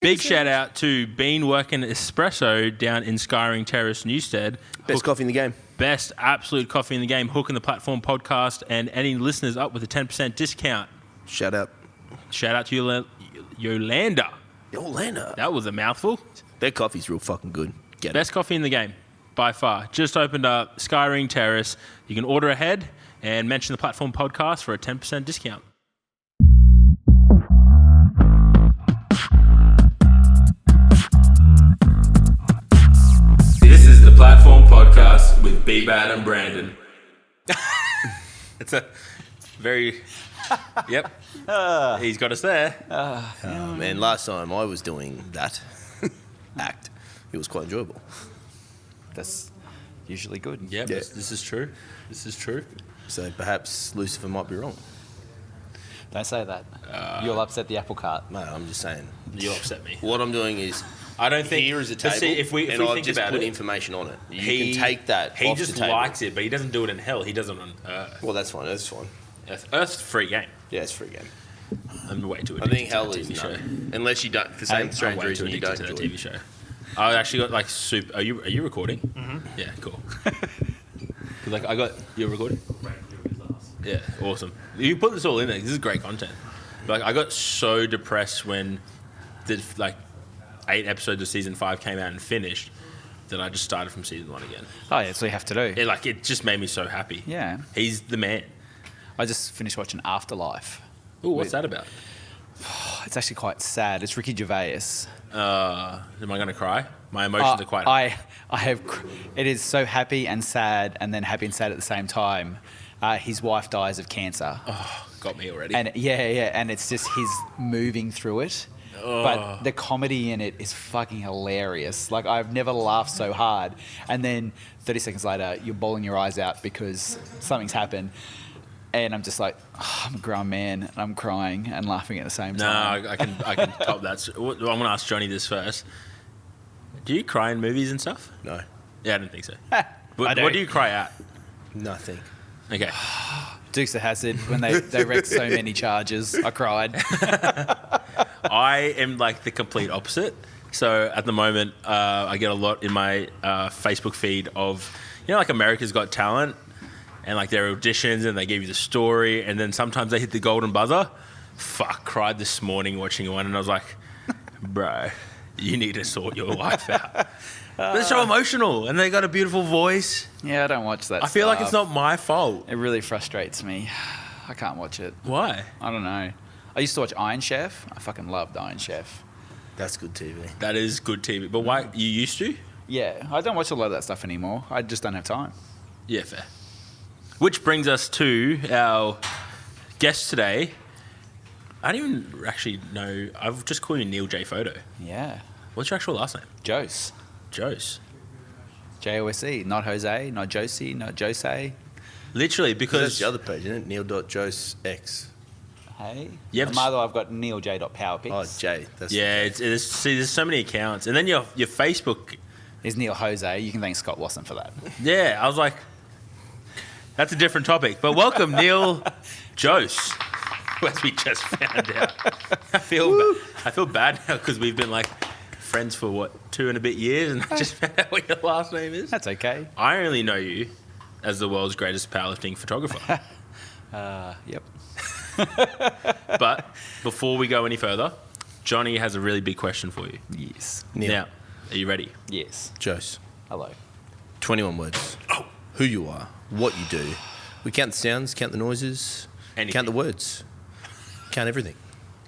Big shout out to Bean Working Espresso down in Skyring Terrace, Newstead. Best coffee in the game. Best absolute coffee in the game. Hooking the Platform podcast, and any listeners up with a 10% discount. Shout out. Shout out to Yolanda. Yolanda. That was a mouthful. Their coffee's real fucking good. Best coffee in the game, by far. Just opened up Skyring Terrace. You can order ahead and mention the Platform podcast for a 10% discount. This is the Platform podcast with B-Bad and Brandon. It's a very... Yep. He's got us there. Man, last time I was doing that act, it was quite enjoyable. That's usually good. Yep, Yeah. This is true. This is true. So perhaps Lucifer might be wrong. Don't say that. You'll upset the apple cart. No, I'm just saying. You upset me. What I'm doing is, I don't think... here is a but table, see, if we and I'll think just about put it, information on it. You can take that He off just the table. likes it, but he doesn't do it in hell. He does it on Earth. Well, that's fine. That's fine. Earth's a free game. Yeah, it's a free game. I'm way too I addicted think to hell that is TV show. no. Unless you don't, for the same I'm strange way reason too you addicted don't to that do it. TV show. I actually got like super... Are you recording? Mm-hmm. Yeah, cool. Like I got... You're recording? Yeah, awesome. You put this all in there. This is great content. But, like I got so depressed when the 8 episodes of season 5 came out and finished that I just started from season 1 again. Oh, yeah, that's what you have to do. It just made me so happy. Yeah. He's the man. I just finished watching Afterlife. Ooh, what's that about? It's actually quite sad. It's Ricky Gervais. Am I going to cry? My emotions are quite... I have... It is so happy and sad, and then happy and sad at the same time. His wife dies of cancer. Oh, got me already. And and it's just his moving through it. But the comedy in it is fucking hilarious. Like, I've never laughed so hard. And then 30 seconds later, you're bawling your eyes out because something's happened. And I'm just like, I'm a grown man, and I'm crying and laughing at the same time. No, I can top that. I'm going to ask Johnny this first. Do you cry in movies and stuff? No, Yeah, I didn't think so. I do. What do you cry at? nothing. Okay. Dukes of Hazzard, when they wrecked so many charges, I cried. I am like the complete opposite. So at the moment, I get a lot in my Facebook feed of, like America's Got Talent and like their auditions and they give you the story and then sometimes they hit the golden buzzer. Fuck, cried this morning watching one and I was like, bro, you need to sort your life out. They're so emotional and they got a beautiful voice. Yeah, I don't watch that I feel like it's stuff. not my fault. It really frustrates me. I can't watch it. Why? I don't know. I used to watch Iron Chef. I fucking loved Iron Chef. That's good TV. That is good TV. But why? You used to? Yeah, I don't watch a lot of that stuff anymore. I just don't have time. Yeah, fair. Which brings us to our guest today. I don't even actually know. I've just called you Neil J. Photo. Yeah. What's your actual last name? Jose. Jose. Jose. Not Jose, not Josie, not Jose. Literally, Because that's because the other page, isn't it? Neil.josex. Hey. Yep. On my other, I've got neilj.powerpics. Oh, Jay. That's there's so many accounts, and then your Facebook. Is Neil Jose. You can thank Scott Wasson for that. Yeah, I was like, that's a different topic. But welcome, Neil Jose. As we just found out, I feel bad now because we've been like friends for 2 and a bit years, and I just found out what your last name is. That's okay. I only know you as the world's greatest powerlifting photographer. Yep. But before we go any further, Johnny has a really big question for you. Yes. Neil. Now, are you ready? Yes. Jose. Hello. 21 words. Oh. Who you are, what you do. We count the sounds, count the noises, Anything. count the words, count everything.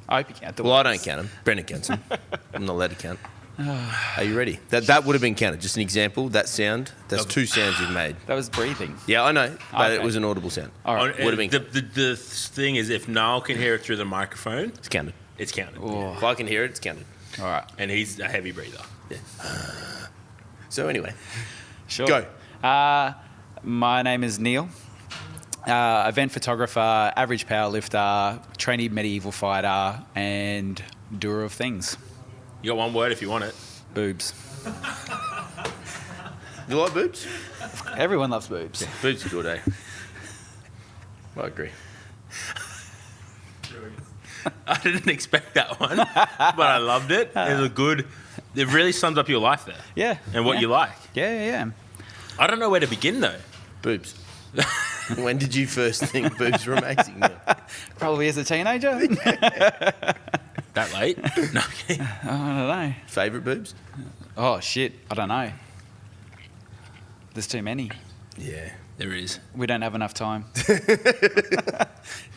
I hope you count the Well, I words. don't count them. Brendan counts them. I'm not allowed to count. Are you ready? That would have been counted. Just an example. That sound. That's 2 sounds you've made. That was breathing. Yeah, I know, but it Okay. was an audible sound. All right. Would have been. The thing is, if Niall can hear it through the microphone, It's counted. it's counted. If I can hear it, it's counted. All right. And he's a heavy breather. So anyway, Sure. go. My name is Neil. Event photographer, average powerlifter, trainee medieval fighter, and doer of things. You got one word if you want it. Boobs. You like boobs? Everyone loves boobs. Boobs are good, eh? I agree. I didn't expect that one, but I loved it. It was a good. It really sums up your life there. Yeah. And what you like. Yeah. I don't know where to begin though. Boobs. When did you first think boobs were amazing? Probably as a teenager. That late? No. I don't know. Favourite boobs? Oh, shit. I don't know. There's too many. Yeah. There is. We don't have enough time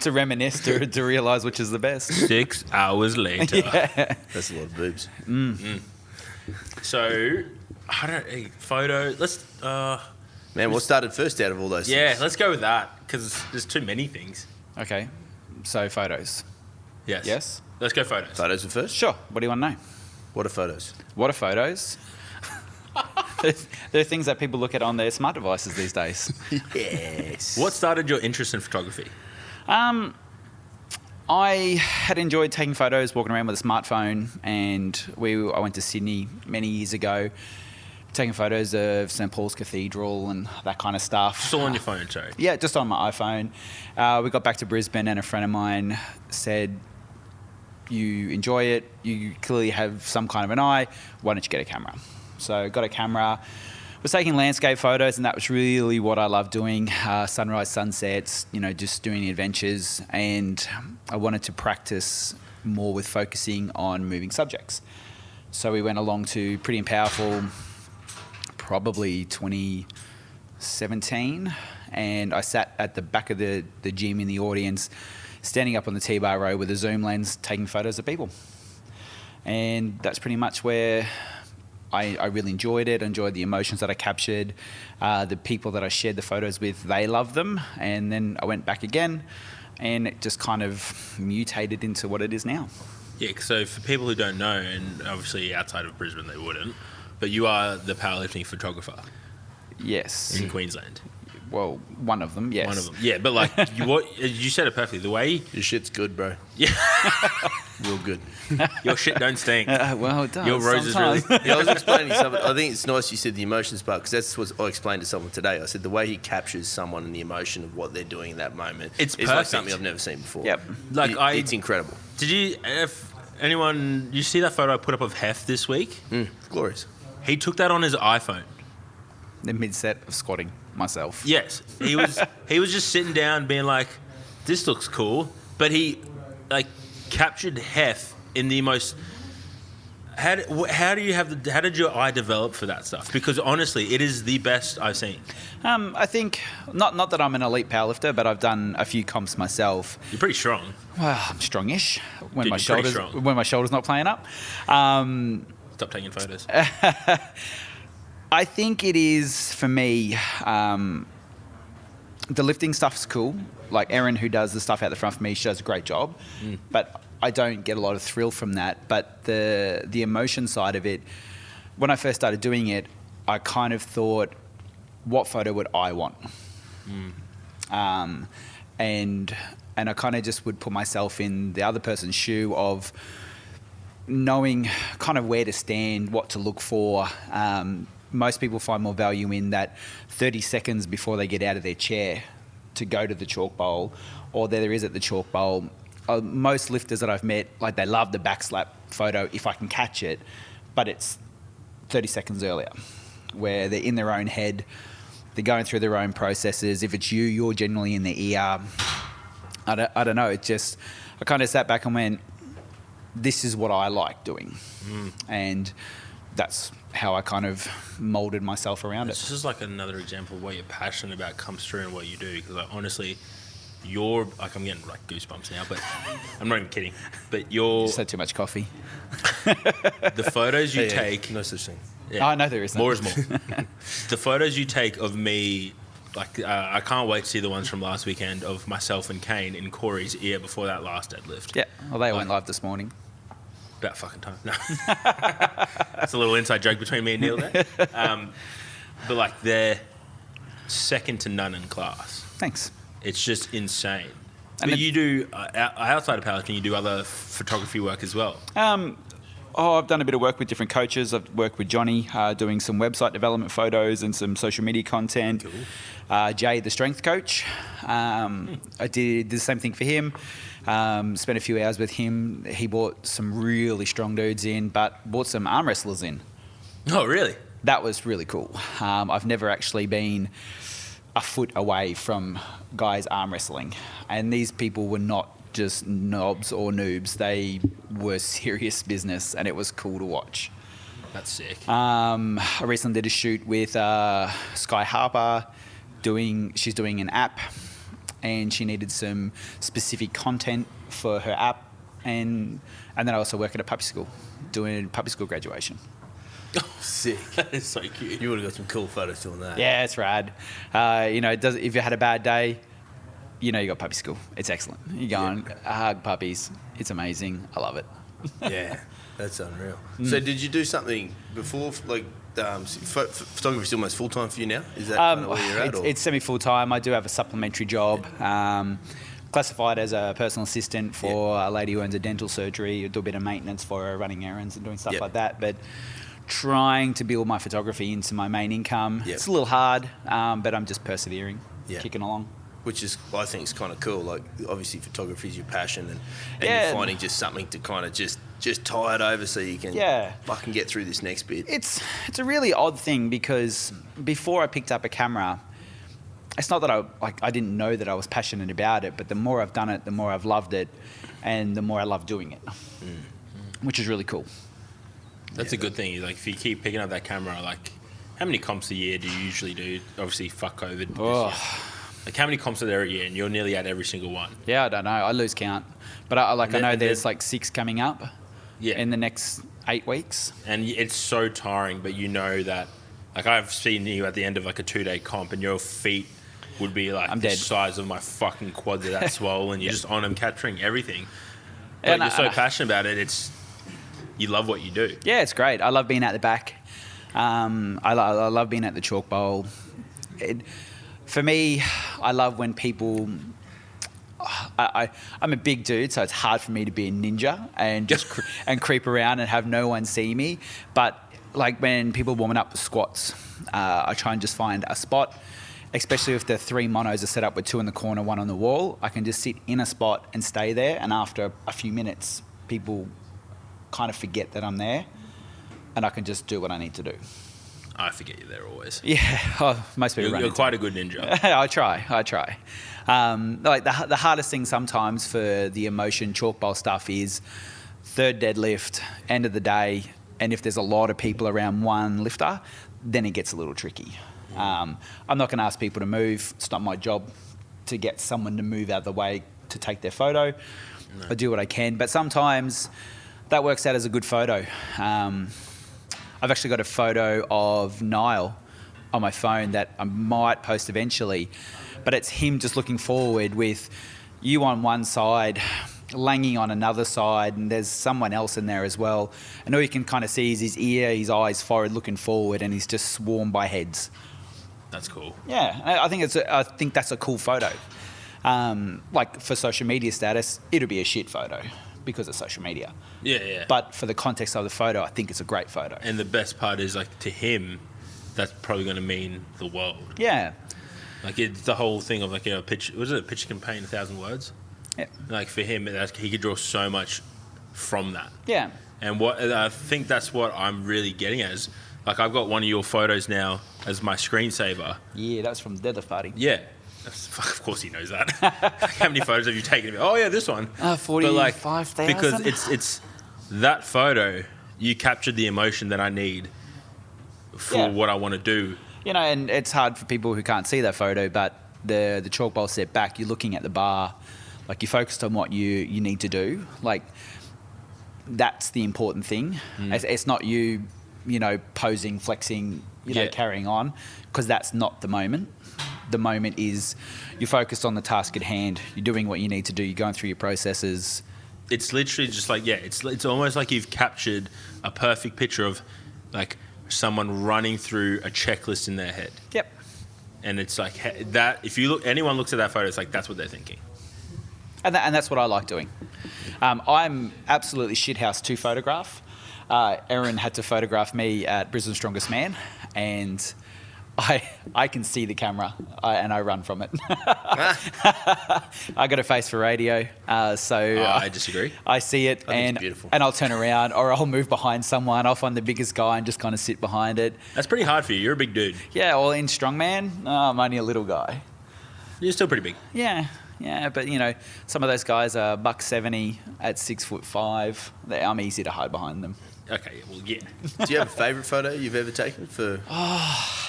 to reminisce, to realise which is the best. 6 hours later. Yeah. That's a lot of boobs. So, I don't photo. Let's. Man, what started first out of all those Yeah, things? let's go with that because there's too many things. Okay. So photos. Yes. Yes? Let's go photos. Photos were first? Sure. What do you want to know? What are photos? What are photos? They're things that people look at on their smart devices these days. Yes. What started your interest in photography? I had enjoyed taking photos, walking around with a smartphone, and I went to Sydney many years ago, taking photos of St Paul's Cathedral and that kind of stuff. Still on your phone, sorry. Yeah, just on my iPhone. We got back to Brisbane and a friend of mine said, you enjoy it, you clearly have some kind of an eye, why don't you get a camera? So got a camera, was taking landscape photos, and that was really what I love doing, sunrise, sunsets, just doing the adventures, and I wanted to practice more with focusing on moving subjects. So we went along to Pretty and Powerful, probably 2017, and I sat at the back of the gym in the audience, standing up on the T-bar row with a zoom lens, taking photos of people. And that's pretty much where I really enjoyed it, enjoyed the emotions that I captured. The people that I shared the photos with, they loved them. And then I went back again, and it just kind of mutated into what it is now. Yeah, so for people who don't know, and obviously outside of Brisbane they wouldn't, but you are the powerlifting photographer Yes. in Queensland. Well, one of them, yes. One of them. Yeah, but like you said it perfectly. The way Your shit's good, bro. Yeah. Real good. Your shit don't stink. Well, it does. Your rose is sometimes. really. Yeah, I was explaining something. I think it's nice you said the emotions part, because that's what I explained to someone today. I said the way he captures someone and the emotion of what they're doing in that moment It's is like perfect. something I've never seen before. Yep. Like It's incredible. Did you? If anyone, you see that photo I put up of Hef this week? Glorious. He took that on his iPhone. The mid-set of squatting myself. Yes, he was just sitting down, being like, "This looks cool," but he like captured Hef in the most. How did your eye develop for that stuff? Because honestly, it is the best I've seen. I think not that I'm an elite powerlifter, but I've done a few comps myself. You're pretty strong. Well, I'm strongish when Dude, my you're pretty shoulders strong. not playing up. Stop taking photos. I think it is for me. The lifting stuff's cool. Like Erin, who does the stuff out the front for me, she does a great job. But I don't get a lot of thrill from that. But the emotion side of it, when I first started doing it, I kind of thought, what photo would I want? And I kind of just would put myself in the other person's shoe of knowing kind of where to stand, what to look for. Most people find more value in that 30 seconds before they get out of their chair to go to the chalk bowl, or there is at the chalk bowl. Most lifters that I've met, like, they love the back slap photo if I can catch it, but it's 30 seconds earlier, where they're in their own head, they're going through their own processes. If it's you, you're generally in the ER. I don't know. It just, I kind of sat back and went, this is what I like doing. And that's how I kind of molded myself around This it. is like another example of what you're passionate about comes through in what you do. Because like, honestly, you're like, I'm getting like goosebumps now, but I'm not even kidding. But you're Just had too much coffee. the photos you Yeah, take. no such thing. Oh, I know there isn't. More is more. The photos you take of me, like I can't wait to see the ones from last weekend of myself and Kane in Corey's ear before that last deadlift. Yeah, well, they went live this morning. About fucking time. No. That's a little inside joke between me and Neil there. But like they're second to none in class. Thanks. It's just insane. And But you do, outside of powerlifting, you do other photography work as well. I've done a bit of work with different coaches. I've worked with Johnny doing some website development photos and some social media content. Cool. Jay, the strength coach. I did the same thing for him. Spent a few hours with him. He brought some really strong dudes in, but brought some arm wrestlers in. Oh, really? That was really cool. I've never actually been a foot away from guys arm wrestling, and these people were not just knobs or noobs. They were serious business, and it was cool to watch. That's sick. I recently did a shoot with Sky Harper. She's doing an app, and she needed some specific content for her app, and then I also work at a puppy school, doing puppy school graduation. Oh, sick. That is so cute. You would have got some cool photos doing that. Yeah, it's rad. If you had a bad day, you got puppy school. It's excellent. You go and hug puppies. It's amazing. I love it. Yeah, that's unreal. So did you do something before, like photography is almost full-time for you now? Is that kind of where you're at? It's semi-full-time. I do have a supplementary job. Classified as a personal assistant for a lady who owns a dental surgery. I do a bit of maintenance for her, running errands and doing stuff like that. But trying to build my photography into my main income. It's a little hard, but I'm just persevering, kicking along. Which is, I think, is kind of cool. Like, obviously, photography is your passion, and you're finding just something to kind of just tie it over so you can fucking get through this next bit. It's a really odd thing, because before I picked up a camera, it's not that I didn't know that I was passionate about it, but the more I've done it, the more I've loved it, and the more I love doing it, which is really cool. That's a good thing. Like, if you keep picking up that camera, like, how many comps a year do you usually do? Obviously, fuck COVID. Like, how many comps are there a year? And you're nearly at every single one. Yeah, I don't know. I lose count. But I know there's like 6 coming up in the next 8 weeks. And it's so tiring, but you know that, like, I've seen you at the end of like a 2-day comp, and your feet would be like the size of my fucking quads are that swollen, and you're just on them capturing everything. But you're so passionate about it, you love what you do. Yeah, it's great. I love being at the back. I love being at the chalk bowl. For me, I love when people... I'm a big dude, so it's hard for me to be a ninja and just and creep around and have no one see me. But like when people are warming up for squats, I try and just find a spot, especially if the 3 monos are set up with 2 in the corner, 1 on the wall. I can just sit in a spot and stay there, and after a few minutes, people kind of forget that I'm there, and I can just do what I need to do. I forget you're there always. Yeah, most people. You're quite a good ninja. I try. Like the hardest thing sometimes for the emotion chalk bowl stuff is third deadlift, end of the day, and if there's a lot of people around one lifter, then it gets a little tricky. I'm not going to ask people to move. It's not my job to get someone to move out of the way to take their photo. No. I do what I can, but sometimes that works out as a good photo. I've actually got a photo of Niall on my phone that I might post eventually, but it's him just looking forward with you on one side, Langy on another side, and there's someone else in there as well. And all you can kind of see is his ear, his eyes, forehead looking forward, and he's just swarmed by heads. That's cool. Yeah, I think that's a cool photo. Like for social media status, it'll be a shit photo because of social media. Yeah. But for the context of the photo, I think it's a great photo. And the best part is, like, to him, that's probably going to mean the world. Yeah. Like, it's the whole thing of, like, a picture. Was it a picture can paint 1,000 words? Yeah. Like, for him, he could draw so much from that. Yeah. And I think that's what I'm really getting at is, like, I've got one of your photos now as my screensaver. Yeah, that was from the deadlift party. Yeah. Of course he knows that. How many photos have you taken of me? Oh, yeah, this one. 45,000. Because it's that photo, you captured the emotion that I need for what I want to do. You know, and it's hard for people who can't see that photo, but the chalk bowl set back, you're looking at the bar, like you're focused on what you need to do. Like, that's the important thing. It's not you posing, flexing, carrying on, because that's not the moment. The moment is you're focused on the task at hand. You're doing what you need to do. You're going through your processes. It's literally just like, it's almost like you've captured a perfect picture of like someone running through a checklist in their head. Yep. And it's like that. If anyone looks at that photo, it's like that's what they're thinking. And that's what I like doing. I'm absolutely shithouse to photograph. Erin had to photograph me at Brisbane's Strongest Man, and I can see the camera and I run from it. I got a face for radio, so I disagree. I see it it's and I'll turn around or I'll move behind someone. I'll find the biggest guy and just kind of sit behind it. That's pretty hard for you. You're a big dude. Yeah, well, in strongman, I'm only a little guy. You're still pretty big. Yeah, but you know, some of those guys are $170 at 6'5". I'm easy to hide behind them. Okay, well, yeah. Do you have a favourite photo you've ever taken for?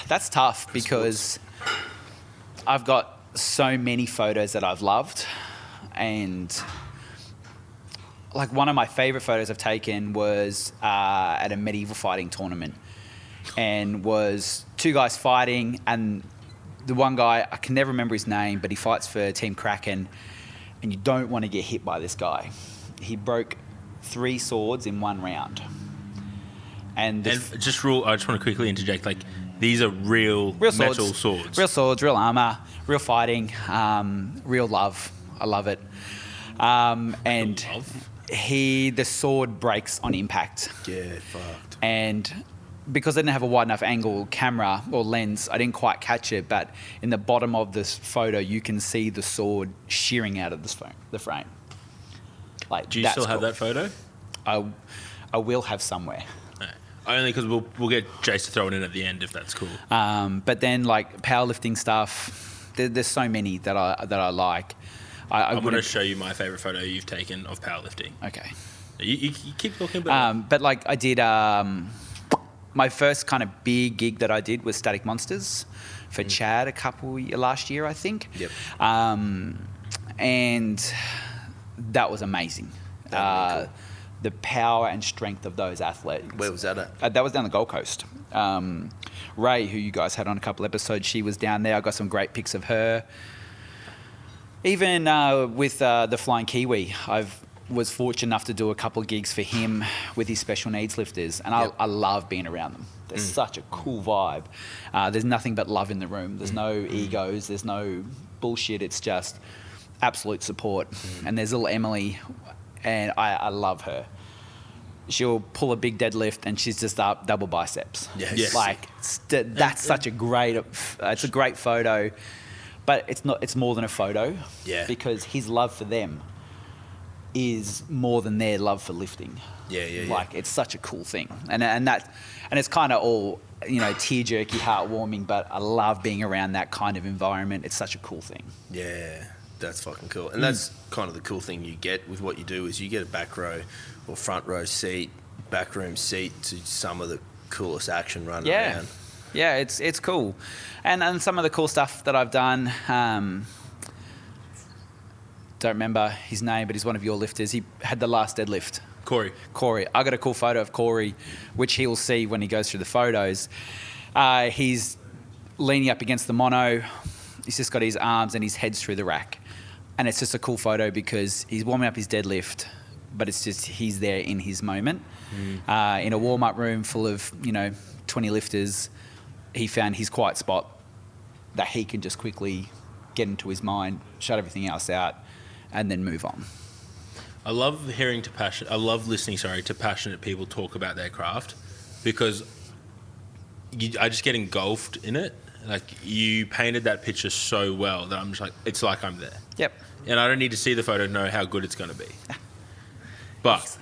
That's tough because I've got so many photos that I've loved, and like one of my favourite photos I've taken was at a medieval fighting tournament, and was two guys fighting, and the one guy, I can never remember his name, but he fights for Team Kraken, and you don't want to get hit by this guy. He broke 3 swords in 1 round. And I just want to quickly interject, like, these are real metal swords. Real swords, real armour, real fighting, real love. I love it. And the sword breaks on impact. Yeah, fucked. And because I didn't have a wide enough angle camera or lens, I didn't quite catch it, but in the bottom of this photo, you can see the sword shearing out of the frame. Like, do you still have that photo? I will have somewhere. Only because we'll get Jace to throw it in at the end if that's cool. But then like powerlifting stuff, there's so many that I like. I'm going to show you my favourite photo you've taken of powerlifting. Okay. You keep talking about but like I did, my first kind of big gig that I did was Static Monsters for Chad last year, I think. Yep. And that was amazing. Cool. The power and strength of those athletes. Where was that at? That was down the Gold Coast. Ray, who you guys had on a couple episodes, she was down there. I got some great pics of her. Even with the Flying Kiwi, I was fortunate enough to do a couple of gigs for him with his special needs lifters, and I love being around them. There's such a cool vibe. There's nothing but love in the room. There's no egos. There's no bullshit. It's just absolute support. And there's little Emily, and I love her. She'll pull a big deadlift and she's just up double biceps. Yes. Like that's such a great, it's a great photo, but it's more than a photo. Yeah. Because his love for them is more than their love for lifting. Yeah. Like it's such a cool thing. And it's kind of all, you know, tear jerky, heartwarming, but I love being around that kind of environment. It's such a cool thing. Yeah. That's fucking cool. And that's kind of the cool thing you get with what you do is you get a back row or front row seat, back room seat to some of the coolest action running around. Yeah, it's cool. And some of the cool stuff that I've done, don't remember his name, but he's one of your lifters. He had the last deadlift. Corey. I got a cool photo of Corey, which he'll see when he goes through the photos. He's leaning up against the mono. He's just got his arms and his head's through the rack. And it's just a cool photo because he's warming up his deadlift, but it's just he's there in his moment. In a warm-up room full of, 20 lifters, he found his quiet spot that he can just quickly get into his mind, shut everything else out, and then move on. I love listening to passionate people talk about their craft because I just get engulfed in it. Like, you painted that picture so well that I'm just like, it's like I'm there. Yep. And I don't need to see the photo to know how good it's going to be. But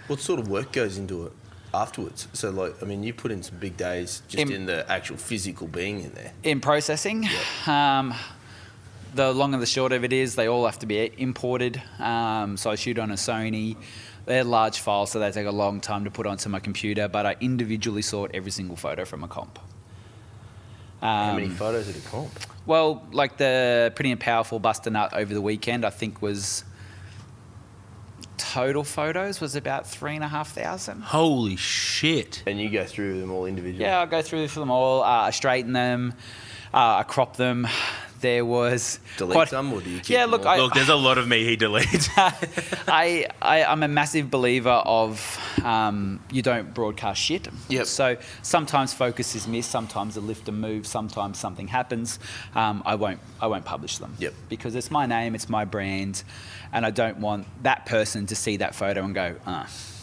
what sort of work goes into it afterwards? So, like, I mean, you put in some big days just in the actual physical being in there. In processing, the long and the short of it is they all have to be imported. So I shoot on a Sony. They're large files, so they take a long time to put onto my computer, but I individually sort every single photo from a comp. How many photos at a comp? Well, like the Pretty and Powerful Buster Nut over the weekend, I think was total photos was about 3,500. Holy shit. And you go through them all individually? Yeah, I go through them all. I straighten them. I crop them. There was... Delete some, or do you keep them all? Look, there's a lot of me he deletes. I'm a massive believer of you don't broadcast shit. Yep. So sometimes focus is missed, sometimes a lifter moves, sometimes something happens. I won't publish them. Yep. Because it's my name, it's my brand, and I don't want that person to see that photo and go,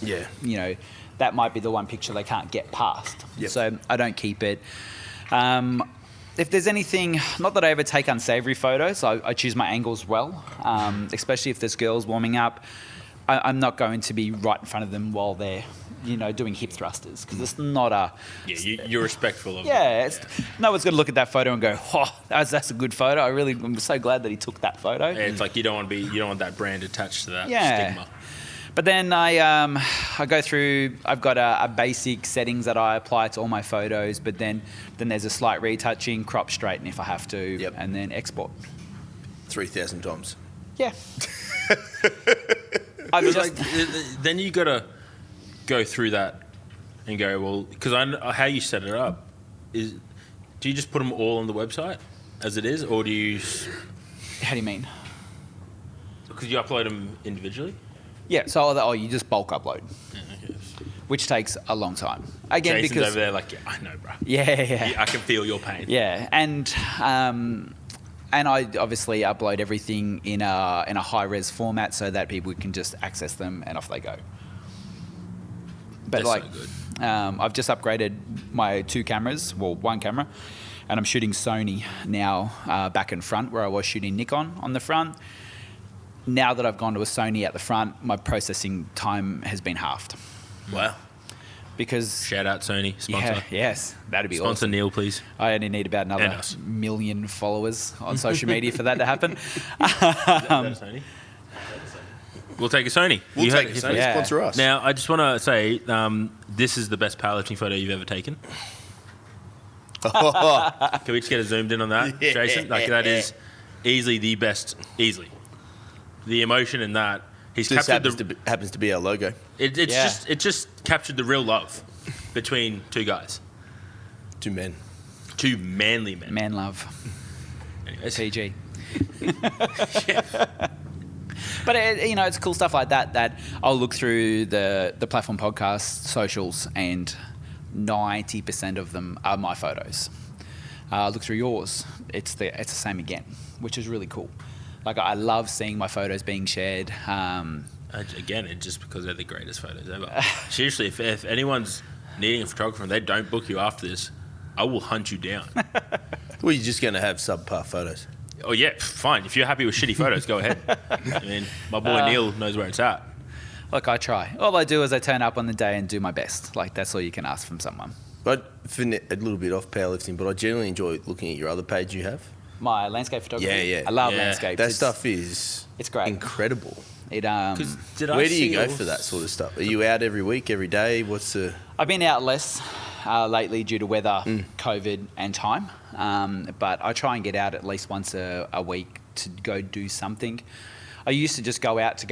Yeah. that might be the one picture they can't get past. Yep. So I don't keep it. If there's anything, not that I ever take unsavory photos, I choose my angles well, especially if there's girls warming up. I'm not going to be right in front of them while they're, doing hip thrusters, because it's not a... Yeah, you're respectful of it. No one's going to look at that photo and go, oh, that's a good photo. I'm so glad that he took that photo. Yeah, it's like you don't want that brand attached to that stigma. But then I go through, I've got a basic settings that I apply to all my photos, but then there's a slight retouching, crop straighten if I have to, and then export. 3,000 times. Yeah. Then you got to go through that and go, well, because I know how you set it up is, do you just put them all on the website as it is, or do you... How do you mean? Because you upload them individually? Yeah, so you just bulk upload, Okay. which takes a long time. Again, Jason's because over there like, yeah, I know, bro. Yeah. I can feel your pain. Yeah, and I obviously upload everything in a high res format so that people can just access them and off they go. But That's so good. I've just upgraded my two cameras, well, one camera, and I'm shooting Sony now back and front, where I was shooting Nikon on the front. Now that I've gone to a Sony at the front, my processing time has been halved. Wow. Because Shout out Sony, sponsor. Yes, that'd be Sponsor awesome. Neil, please. I only need about another And us. 1 million followers on social media for that to happen. Is that Sony? We'll take a Sony. We'll You take heard it. it. Sony Yeah. sponsor us. Now, I just want to say, this is the best powerlifting photo you've ever taken. Can we just get a zoomed in on that, Jason? Like, that is easily the best. Easily. The emotion in that. He's This captured happens to be our logo. it just captured the real love between two guys. Two men. Two manly men. Man love. Anyways. TG. But it's cool stuff like that I'll look through the platform podcast socials, and 90% of them are my photos. Look through yours, it's the same again, which is really cool. Like, I love seeing my photos being shared. Again, it's just because they're the greatest photos ever. Seriously, if anyone's needing a photographer and they don't book you after this, I will hunt you down. Well, you're just going to have subpar photos. Oh yeah, fine. If you're happy with shitty photos, go ahead. I mean, my boy Neil knows where it's at. Look, I try. All I do is I turn up on the day and do my best. Like, that's all you can ask from someone. But for a little bit off powerlifting, but I generally enjoy looking at your other page you have. My landscape photography. Yeah. I love Yeah. landscapes. That stuff is it's great. incredible. It Where do you go for that sort of stuff? Are you out every week, every day? What's the... I've been out less lately due to weather, COVID, and time. But I try and get out at least once a week to go do something. I used to just go out,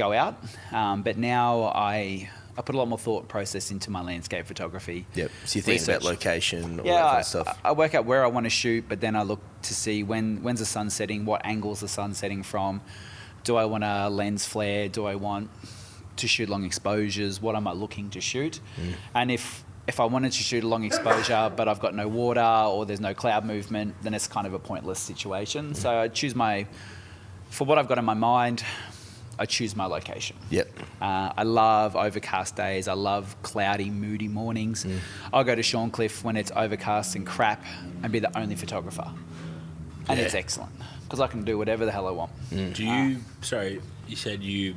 but now I put a lot more thought process into my landscape photography. Yep. So you think about location, all that kind of stuff. I work out where I want to shoot, but then I look to see when's the sun setting, what angle's the sun setting from. Do I want a lens flare? Do I want to shoot long exposures? What am I looking to shoot? And if I wanted to shoot a long exposure, but I've got no water or there's no cloud movement, then it's kind of a pointless situation. So I choose for what I've got in my mind, I choose my location. Yep. I love overcast days. I love cloudy, moody mornings. I'll go to Shorncliffe when it's overcast and crap and be the only photographer. And it's excellent because I can do whatever the hell I want. Do you? Sorry, you said you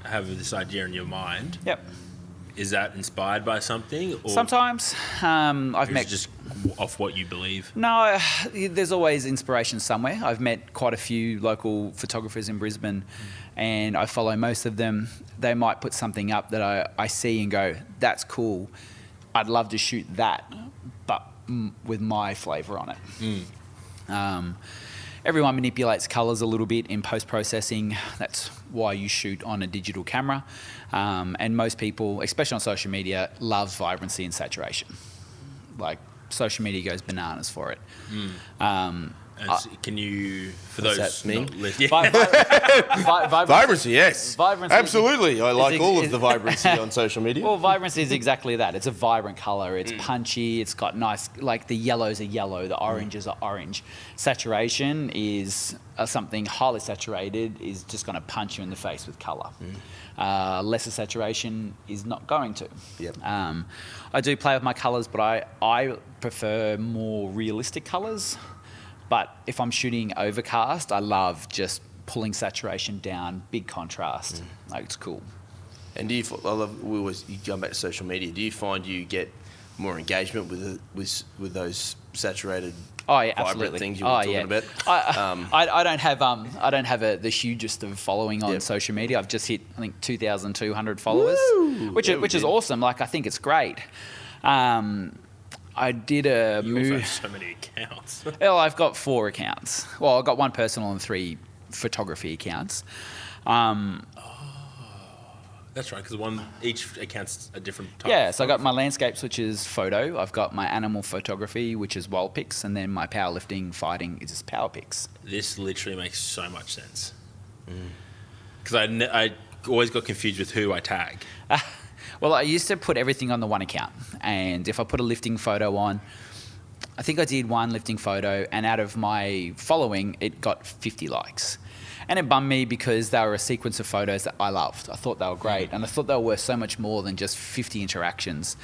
have this idea in your mind. Yep. Is that inspired by something? Or Sometimes I've is met... it just off what you believe? No, there's always inspiration somewhere. I've met quite a few local photographers in Brisbane and I follow most of them. They might put something up that I see and go, that's cool. I'd love to shoot that, but with my flavour on it. Everyone manipulates colours a little bit in post-processing. That's why you shoot on a digital camera. And most people, especially on social media, love vibrancy and saturation. Like, social media goes bananas for it. And can you, for What's those that mean? not listening, Vibrancy, yes. Vibrancy. Absolutely. I like all of is- the vibrancy on social media. Well, vibrancy is exactly that. It's a vibrant color. It's punchy. It's got nice, like the yellows are yellow, the oranges are orange. Saturation is something highly saturated is just going to punch you in the face with color. Lesser saturation is not going to. Yep. I do play with my colors, but I prefer more realistic colors. But if I'm shooting overcast, I love just pulling saturation down, big contrast. Like, it's cool. And do you? I love. You going back to social media. Do you find you get more engagement with those saturated, Oh yeah, vibrant absolutely. things you were talking about? I don't have the hugest of following on social media. I've just hit, I think, 2,200 followers, which is awesome. Like, I think it's great. I did a you move. also have so many accounts. Well, I've got 4 accounts. Well, I've got 1 personal and 3 photography accounts. That's right, because each account's a different type. Yeah, so I got my landscapes, which is photo. I've got my animal photography, which is wild pics, and then my powerlifting fighting is just power pics. This literally makes so much sense. Because I always got confused with who I tag. Well, I used to put everything on the one account, and if I put a lifting photo on, I think I did 1 lifting photo, and out of my following, it got 50 likes. And it bummed me because they were a sequence of photos that I loved. I thought they were great, and I thought they were worth so much more than just 50 interactions.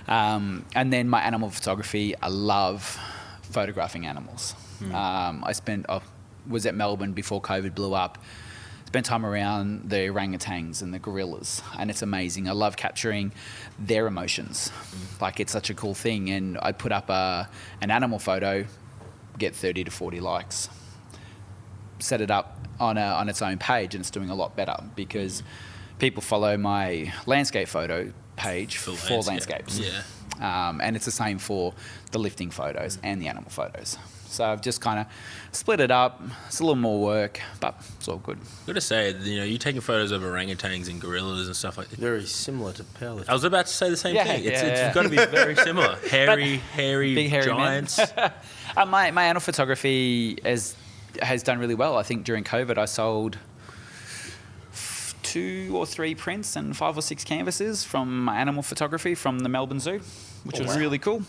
And then my animal photography, I love photographing animals. I was at Melbourne before COVID blew up. Spent time around the orangutans and the gorillas, and it's amazing. I love capturing their emotions. Like, it's such a cool thing. And I'd put up an animal photo, get 30 to 40 likes. Set it up on its own page, and it's doing a lot better because people follow my landscape photo page for landscapes. Yeah. And it's the same for the lifting photos and the animal photos. So I've just kind of split it up. It's a little more work, but it's all good. I've got to say, you're taking photos of orangutans and gorillas and stuff like that. Very similar to powerlifting. I was about to say the same thing. Yeah, It's got to be very similar. Hairy Big hairy giants. My animal photography has done really well. I think during COVID I sold 2 or 3 prints and 5 or 6 canvases from my animal photography from the Melbourne Zoo, which was really cool.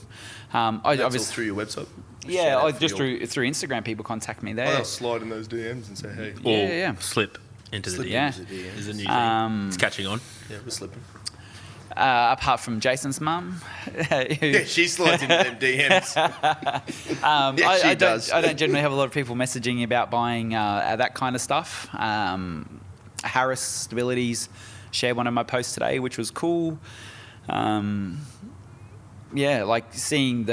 That's all through your website? Yeah, just through Instagram, people contact me there. I'll slide in those DMs and say, hey. Or Yeah. slip into the DM. Yeah. Is a new thing. It's catching on. Yeah, we're slipping. Apart from Jason's mum, Yeah, she slides into them DMs. I does. don't generally have a lot of people messaging me about buying that kind of stuff. Harris Stabilities shared one of my posts today, which was cool. Yeah, like seeing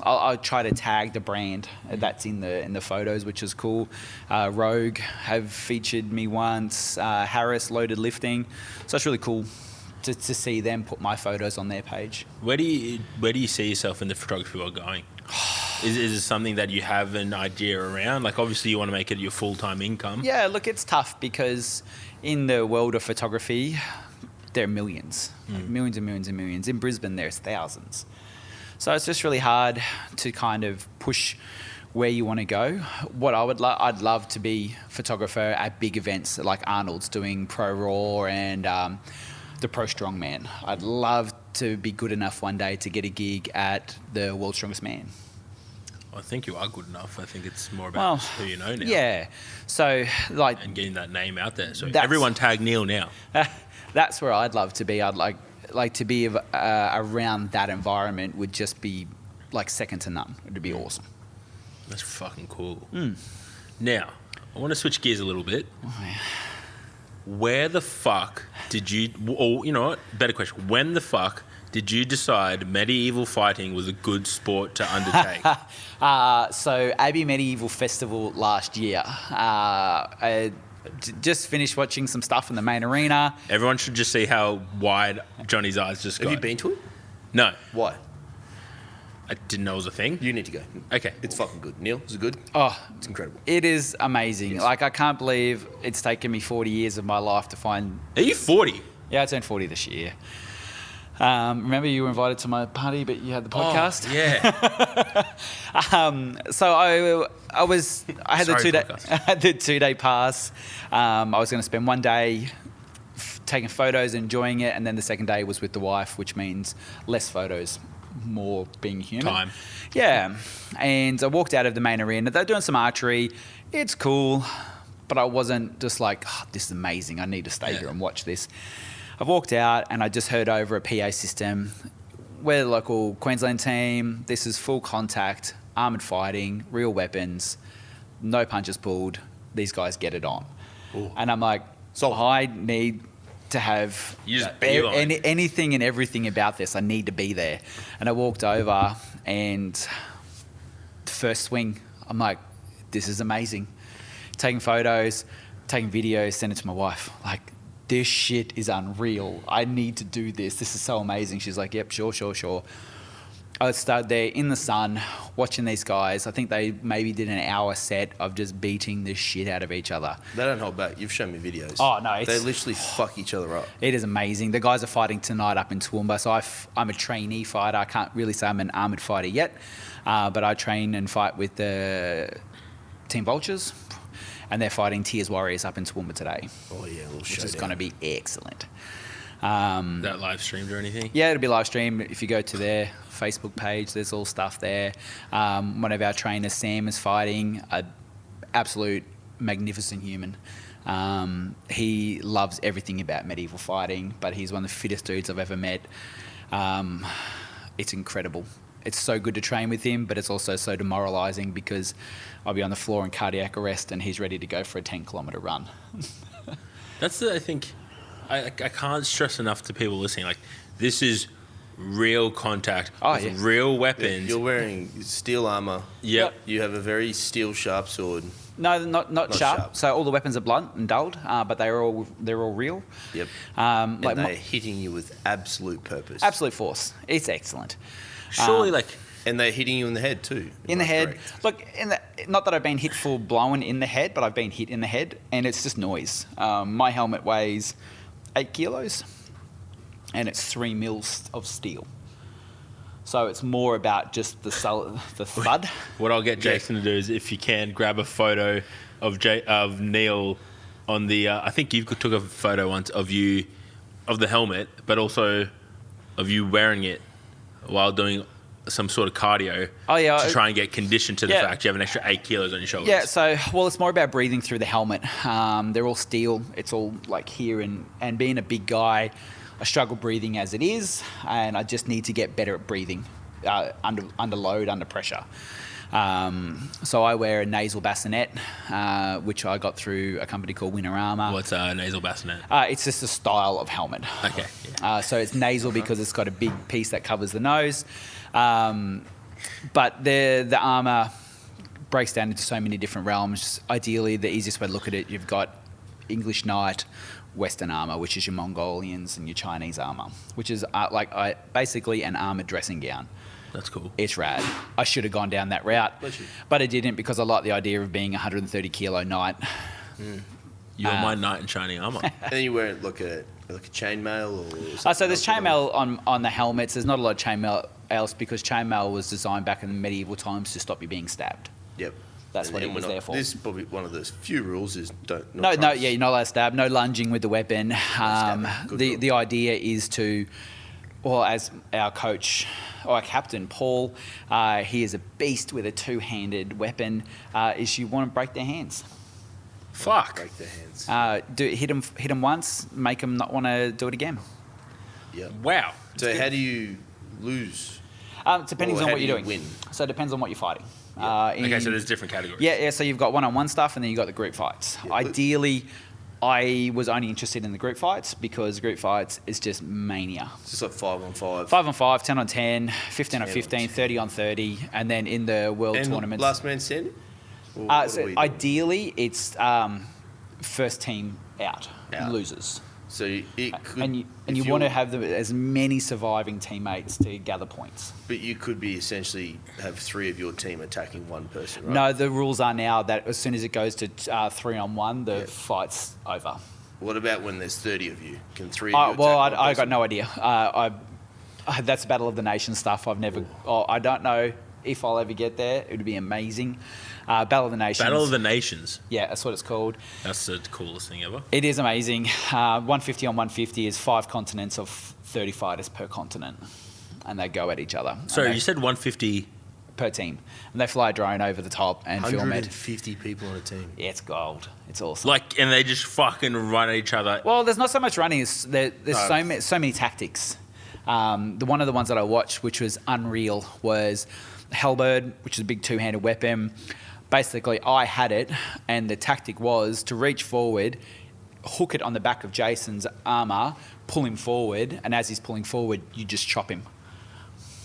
I'll try to tag the brand that's in the photos, which is cool. Rogue have featured me once. Harris Loaded Lifting, so it's really cool to see them put my photos on their page. Where do you see yourself in the photography world going? Is it something that you have an idea around? Like, obviously you want to make it your full-time income. Yeah, look, it's tough because in the world of photography, there are millions, like millions and millions and millions. In Brisbane, there's thousands. So it's just really hard to kind of push where you want to go. What I'd love to be photographer at big events like Arnold's doing Pro Raw and the Pro Strongman. I'd love to be good enough one day to get a gig at the World's Strongest Man. I think you are good enough. I think it's more about who you know now. Yeah. So, like... And getting that name out there. So That's- everyone tag Neil now. That's where I'd love to be. I'd like to be around that environment would just be like second to none. It'd be awesome. That's fucking cool. Now, I want to switch gears a little bit. Oh, yeah. Where the fuck did you... Or, you know what? Better question. When the fuck did you decide medieval fighting was a good sport to undertake? So Abbey Medieval Festival last year. I just finished watching some stuff in the main arena. Everyone should just see how wide Johnny's eyes just got. Have you been to it? No. Why? I didn't know it was a thing. You need to go. Okay. It's fucking good. Neil, is it good? Oh, It's incredible. it is amazing. Yes. Like, I can't believe it's taken me 40 years of my life to find... Are you 40? Yeah, I turned 40 this year. Remember you were invited to my party, but you had the podcast. Oh, yeah. So I had Sorry, the 2 day, podcast. I had the 2 day pass. I was going to spend 1 day taking photos, enjoying it, and then the second day was with the wife, which means less photos, more being human. Time. Yeah, and I walked out of the main arena. They're doing some archery. It's cool, but I wasn't just like, oh, this is amazing. I need to stay here and watch this. I walked out and I just heard over a PA system, we're the local Queensland team. This is full contact, armoured fighting, real weapons, no punches pulled. These guys get it on. Ooh. And I'm like, so I need to have You just beeline. anything and everything about this. I need to be there. And I walked over and the first swing, I'm like, this is amazing. Taking photos, taking videos, send it to my wife. Like, this shit is unreal. I need to do this. This is so amazing. She's like, yep, sure. I started there in the sun watching these guys. I think they maybe did an hour set of just beating the shit out of each other. They don't hold back. You've shown me videos. Oh, no. They literally fuck each other up. It is amazing. The guys are fighting tonight up in Toowoomba. So I'm a trainee fighter. I can't really say I'm an armoured fighter yet. But I train and fight with the Team Vultures. And they're fighting Tears Warriors up in Toowoomba today. Oh, yeah. Which is going to be excellent. That live streamed or anything? Yeah, it'll be live streamed. If you go to their Facebook page, there's all stuff there. One of our trainers, Sam, is fighting. An absolute magnificent human. He loves everything about medieval fighting, but he's one of the fittest dudes I've ever met. It's incredible. It's so good to train with him, but it's also so demoralising because I'll be on the floor in cardiac arrest and he's ready to go for a 10-kilometre run. That's I think, I can't stress enough to people listening, like, this is real contact with real weapons. You're wearing steel armour. Yep. You have a very steel sharp sword. No, not sharp. So all the weapons are blunt and dulled, but they're all real. Yep. Like And they're hitting you with absolute purpose. absolute force. It's excellent. Surely, And they're hitting you in the head too. In the Am I head. correct? Look, not that I've been hit full blown in the head, but I've been hit in the head, and it's just noise. My helmet weighs 8 kilos, and it's 3 mils of steel. So it's more about just the thud. what I'll get Jason to do is, if you can, grab a photo of Neil on the. I think you took a photo once of you, of the helmet, but also of you wearing it while doing some sort of cardio. Oh, yeah. To try and get conditioned to the fact you have an extra 8 kilos on your shoulders. Yeah, so, well, it's more about breathing through the helmet. They're all steel. It's all like here. And being a big guy, I struggle breathing as it is, and I just need to get better at breathing under load, under pressure. So I wear a nasal bassinet, which I got through a company called Winter Armour. What's a nasal bassinet? It's just a style of helmet. Okay. Yeah. So it's nasal because it's got a big piece that covers the nose. But the armour breaks down into so many different realms. Ideally, the easiest way to look at it, you've got English Knight, Western armour, which is your Mongolians, and your Chinese armour, which is basically an armoured dressing gown. That's cool. It's rad. I should have gone down that route, but I didn't because I like the idea of being a 130 kilo knight. You're my knight in shining armor. And then you wear like a chainmail or something. So there's chainmail on the helmets. There's not a lot of chainmail else because chainmail was designed back in the medieval times to stop you being stabbed. Yep. That's what it was there for. This is probably one of the few rules is don't. No, you're not allowed to stab. No lunging with the weapon. The idea is to, well, as our coach or our captain Paul, he is a beast with a two-handed weapon. Is you want to break their hands. Fuck. Break their hands. Hit them once, make them not want to do it again. Yep. Wow. So how do you lose? Depending Or on how what do you're you doing. win? So it depends on what you're fighting. Okay, so there's different categories. Yeah. So you've got one-on-one stuff, and then you've got the group fights. Yeah, Ideally, I was only interested in the group fights because group fights is just mania. It's just like 5-on-5. 5-on-5, 10-on-10, 15-on-15, 10-on-10. 30-on-30, and then in the world And tournaments. last man standing? Or what So are we doing? ideally, it's first team out. Losers. So it could, And you want to have as many surviving teammates to gather points. but you could be essentially have 3 of your team attacking one person, right? No, the rules are now that as soon as it goes to 3-on-1, the fight's over. What about when there's 30 of you? Can 3 of you attack Well, one I got person? no idea. That's Battle of the Nations stuff. I don't know if I'll ever get there. It would be amazing. Battle of the Nations. Battle of the Nations. Yeah, that's what it's called. That's the coolest thing ever. It is amazing. 150 on 150 is 5 continents of 30 fighters per continent, and they go at each other. Sorry, you said 150 per team, and they fly a drone over the top and film it. 150 people on a team. Yeah, it's gold. It's awesome. Like, and they just fucking run at each other. Well, there's not so much running. There's so many tactics. One of the ones that I watched, which was unreal, was Halberd, which is a big 2-handed weapon. Basically, I had it, and the tactic was to reach forward, hook it on the back of Jason's armor, pull him forward, and as he's pulling forward, you just chop him.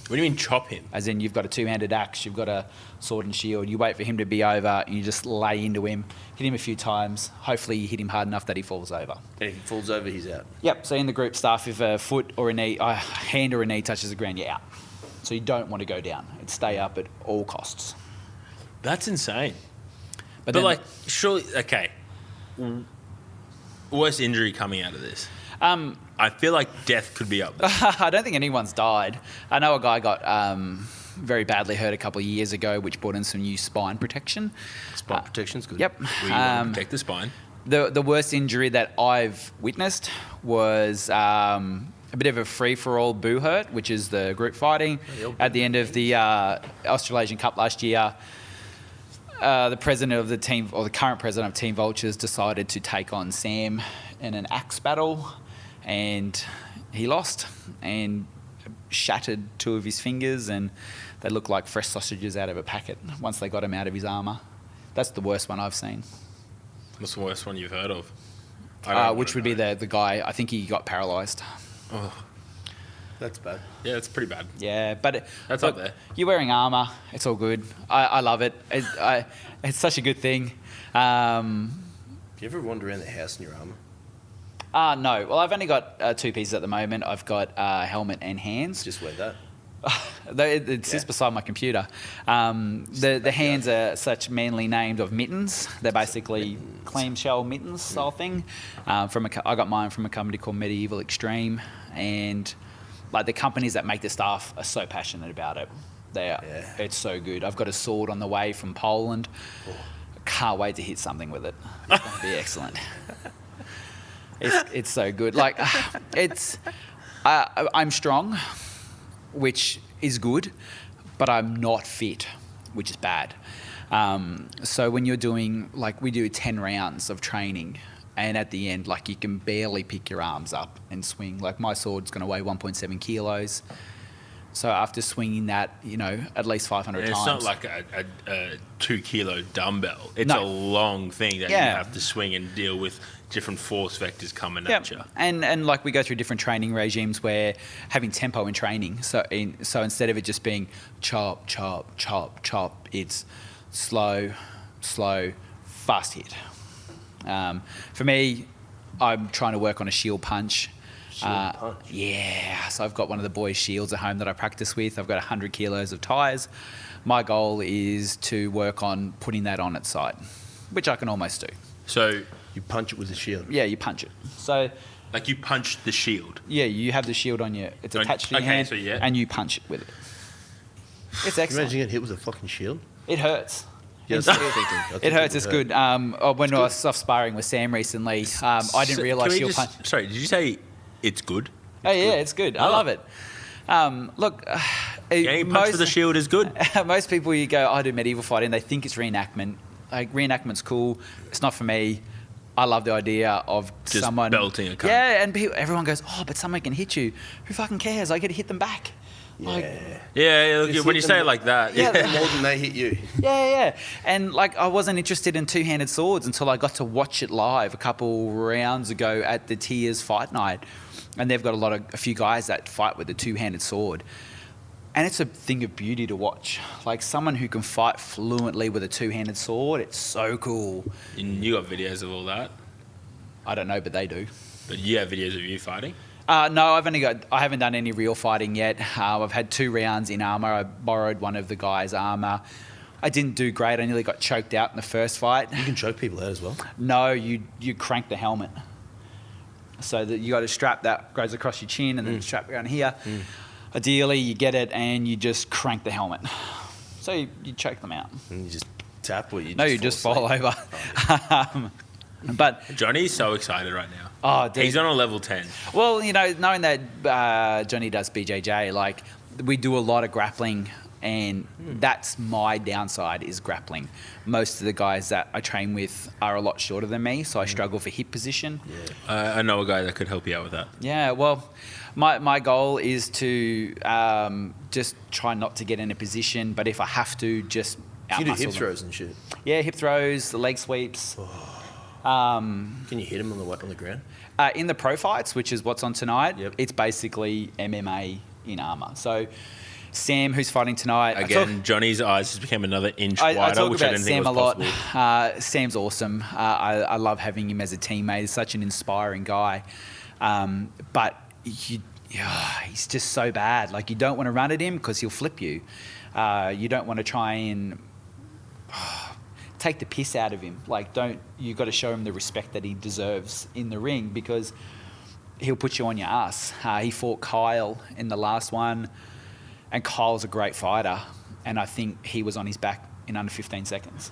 What do you mean chop him? As in, you've got a 2-handed axe, you've got a sword and shield, you wait for him to be over, and you just lay into him, hit him a few times. Hopefully, you hit him hard enough that he falls over. And if he falls over, he's out. Yep, so in the group stuff, if a foot or a hand or a knee touches the ground, you're out. So you don't want to go down. It'd stay up at all costs. That's insane. But then like, surely, okay. Worst injury coming out of this? I feel like death could be up there. I don't think anyone's died. I know a guy got very badly hurt a couple of years ago, which brought in some new spine protection. Spine protection's good. Yep. We want to protect the spine. The worst injury that I've witnessed was a bit of a free-for-all boo hurt, which is the group fighting. At the end of the Australasian Cup last year, the president of the team, or the current president of Team Vultures, decided to take on Sam in an axe battle, and he lost and shattered 2 of his fingers, and they looked like fresh sausages out of a packet once they got him out of his armour. That's the worst one I've seen. What's the worst one you've heard of? Which would be the guy, I think he got paralysed. Oh, That's bad. yeah, it's pretty bad. Yeah, but That's look, up there. You're wearing armour. It's all good. I love it. It's such a good thing. Do you ever wander around the house in your armour? No. Well, I've only got 2 pieces at the moment. I've got helmet and hands. Just wear that. It sits beside my computer. The hands are such manly named of mittens. They're basically clamshell mittens style thing. I got mine from a company called Medieval Extreme, and like the companies that make the stuff are so passionate about it. It's so good. I've got a sword on the way from Poland. Can't wait to hit something with it. It's going to be excellent. It's so good. Like I'm strong, which is good, but I'm not fit, which is bad. So when you're doing, like, we do 10 rounds of training, and at the end, like, you can barely pick your arms up and swing. Like, my sword's going to weigh 1.7 kilos. So after swinging that, at least 500 times. It's not like a 2 kilo dumbbell. It's No. a long thing that you have to swing and deal with different force vectors coming at you. And like we go through different training regimes where having tempo in training. So instead of it just being chop, chop, chop, chop, it's slow, fast hit. For me, I'm trying to work on a shield punch. Punch. Yeah, so I've got one of the boys' shields at home that I practice with. I've got 100 kilos of tyres. My goal is to work on putting that on its side, which I can almost do. So, You punch it with a shield. Yeah, you punch it. So, like, you punch the shield. yeah, you have the shield on you. It's attached to your hand, and you punch it with it. It's Imagine excellent. getting hit with a fucking shield. It hurts. Yeah, that's what I was thinking. I think It hurts. would It's hurt. good. When I was soft sparring with Sam recently, I didn't realise Can we shield just- punch. Sorry, did you say it's good? Oh yeah, it's good. I Oh. love it. Look, Getting punched with a shield is good. most people, you go, I do medieval fighting, they think it's reenactment. Like, reenactment's cool. It's not for me. I love the idea of Just someone belting a cunt. Yeah, and everyone goes, oh, but someone can hit you. Who fucking cares? I get to hit them back. Like, Yeah, look, Just when hit you say it them- like that, Yeah, yeah. More than they hit you. yeah. And like, I wasn't interested in 2-handed swords until I got to watch it live a couple rounds ago at the Tears Fight Night. And they've got a few guys that fight with a 2-handed sword. And it's a thing of beauty to watch. Like, someone who can fight fluently with a 2-handed sword, it's so cool. And you got videos of all that, I don't know, but they do. but you have videos of you fighting. No, I haven't done any real fighting yet. I've had 2 rounds in armour. I borrowed one of the guys' armour. I didn't do great. I nearly got choked out in the first fight. You can choke people out as well. No, you crank the helmet. So that you got a strap that goes across your chin and then a strap around here. ideally, you get it and you just crank the helmet. So you choke them out. And you just tap or you No, you just fall over. But Johnny's so excited right now. oh, dude. He's on a level 10. Well, you know, knowing that Johnny does BJJ, like we do a lot of grappling, and that's my downside is grappling. Most of the guys that I train with are a lot shorter than me, so I struggle for hip position. I know a guy that could help you out with that. Yeah, well, my goal is to just try not to get in a position, but if I have to, just You do outmuscle hip them. throws and shit. Yeah, hip throws, the leg sweeps. Can you hit him on the ground? In the pro fights, which is what's on tonight, Yep. it's basically MMA in armour. So Sam, who's fighting tonight, Again, Johnny's eyes just became another inch I wider, talk which I about didn't think Sam was a lot. possible. Sam's awesome. I love having him as a teammate. He's such an inspiring guy. But he's just so bad. Like, you don't want to run at him because he'll flip you. You don't want to try and take the piss out of him. Like, you got to show him the respect that he deserves in the ring, because he'll put you on your ass. He fought Kyle in the last one, and Kyle's a great fighter, and I think he was on his back in under 15 seconds.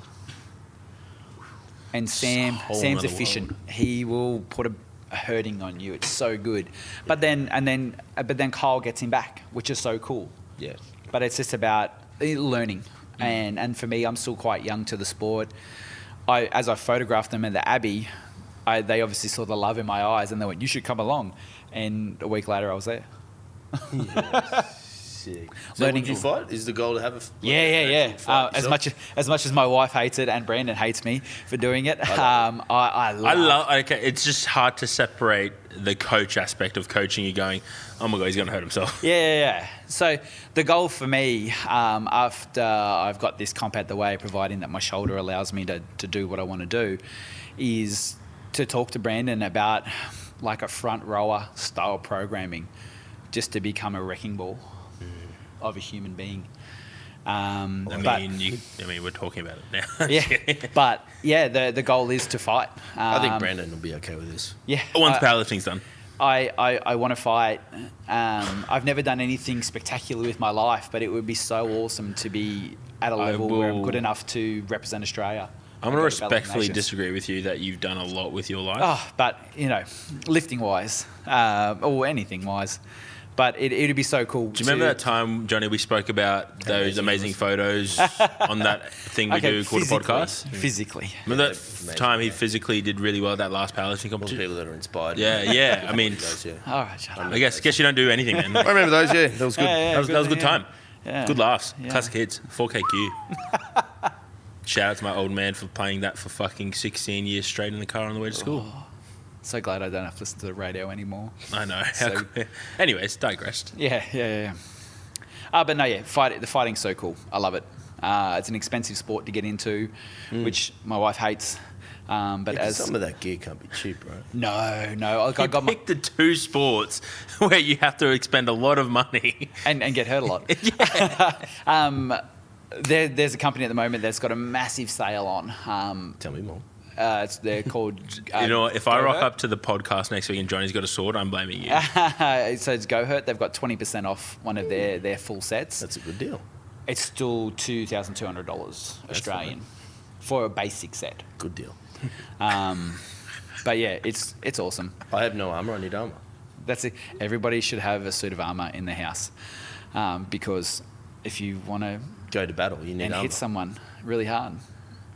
And Sam's nother efficient. world. He will put a hurting on you. It's so good. But then Kyle gets him back, which is so cool. Yeah. But it's just about learning. And for me, I'm still quite young to the sport. As I photographed them at the Abbey, they obviously saw the love in my eyes, and they went, "You should come along." And a week later, I was there. Sick. So Learning- would you fight? Is the goal to have a Yeah. fight As yourself? much as my wife hates it and Brandon hates me for doing it, I love. Okay, it's just hard to separate the coach aspect of coaching. You going, oh my god, he's going to hurt himself. Yeah. So the goal for me, after I've got this comp out the way, providing that my shoulder allows me to do what I want to do, is to talk to Brandon about like a front rower style programming, just to become a wrecking ball of a human being. I mean, we're talking about it now. Yeah, but yeah, the goal is to fight. I think Brandon will be okay with this. Yeah, Once powerlifting's done. I want to fight. I've never done anything spectacular with my life, but it would be so awesome to be at a level where I'm good enough to represent Australia. I'm going to Go to Battle of respectfully Nations. disagree with you that you've done a lot with your life. Oh, but you know, lifting wise, or anything wise, but it'd be so cool. Do you remember that time, Johnny, we spoke about those amazing photos on that thing we do called a podcast? Physically. Remember that Amazing, time he yeah. physically did really well at that last powerlifting All the competition? people that are inspired. Yeah. I mean, Those, yeah. All right, shut up. I guess you don't do anything then. I remember those. Yeah, that was good. Yeah, that was a good time. Yeah. Good laughs. Yeah. Classic hits. 4KQ. Shout out to my old man for playing that for fucking 16 years straight in the car on the way to school. So glad I don't have to listen to the radio anymore. I know. So- Anyways, digressed. Yeah. But no, yeah, the fighting's so cool. I love it. It's an expensive sport to get into, which my wife hates. But as some of that gear can't be cheap, right? no, like, I You got my picked the two sports where you have to expend a lot of money. and get hurt a lot. There's a company at the moment that's got a massive sale on. Tell me more. They're called. You know what? If I Go rock Hurt. up to the podcast next week and Johnny's got a sword, I'm blaming you. So it's Go Hurt. They've got 20% off one of their full sets. That's a good deal. It's still $2,200 Australian for a basic set. Good deal. But yeah, it's awesome. I have no armor. I need armor. That's it. Everybody should have a suit of armor in their house, because if you want to Go to battle. You need and armor. hit someone really hard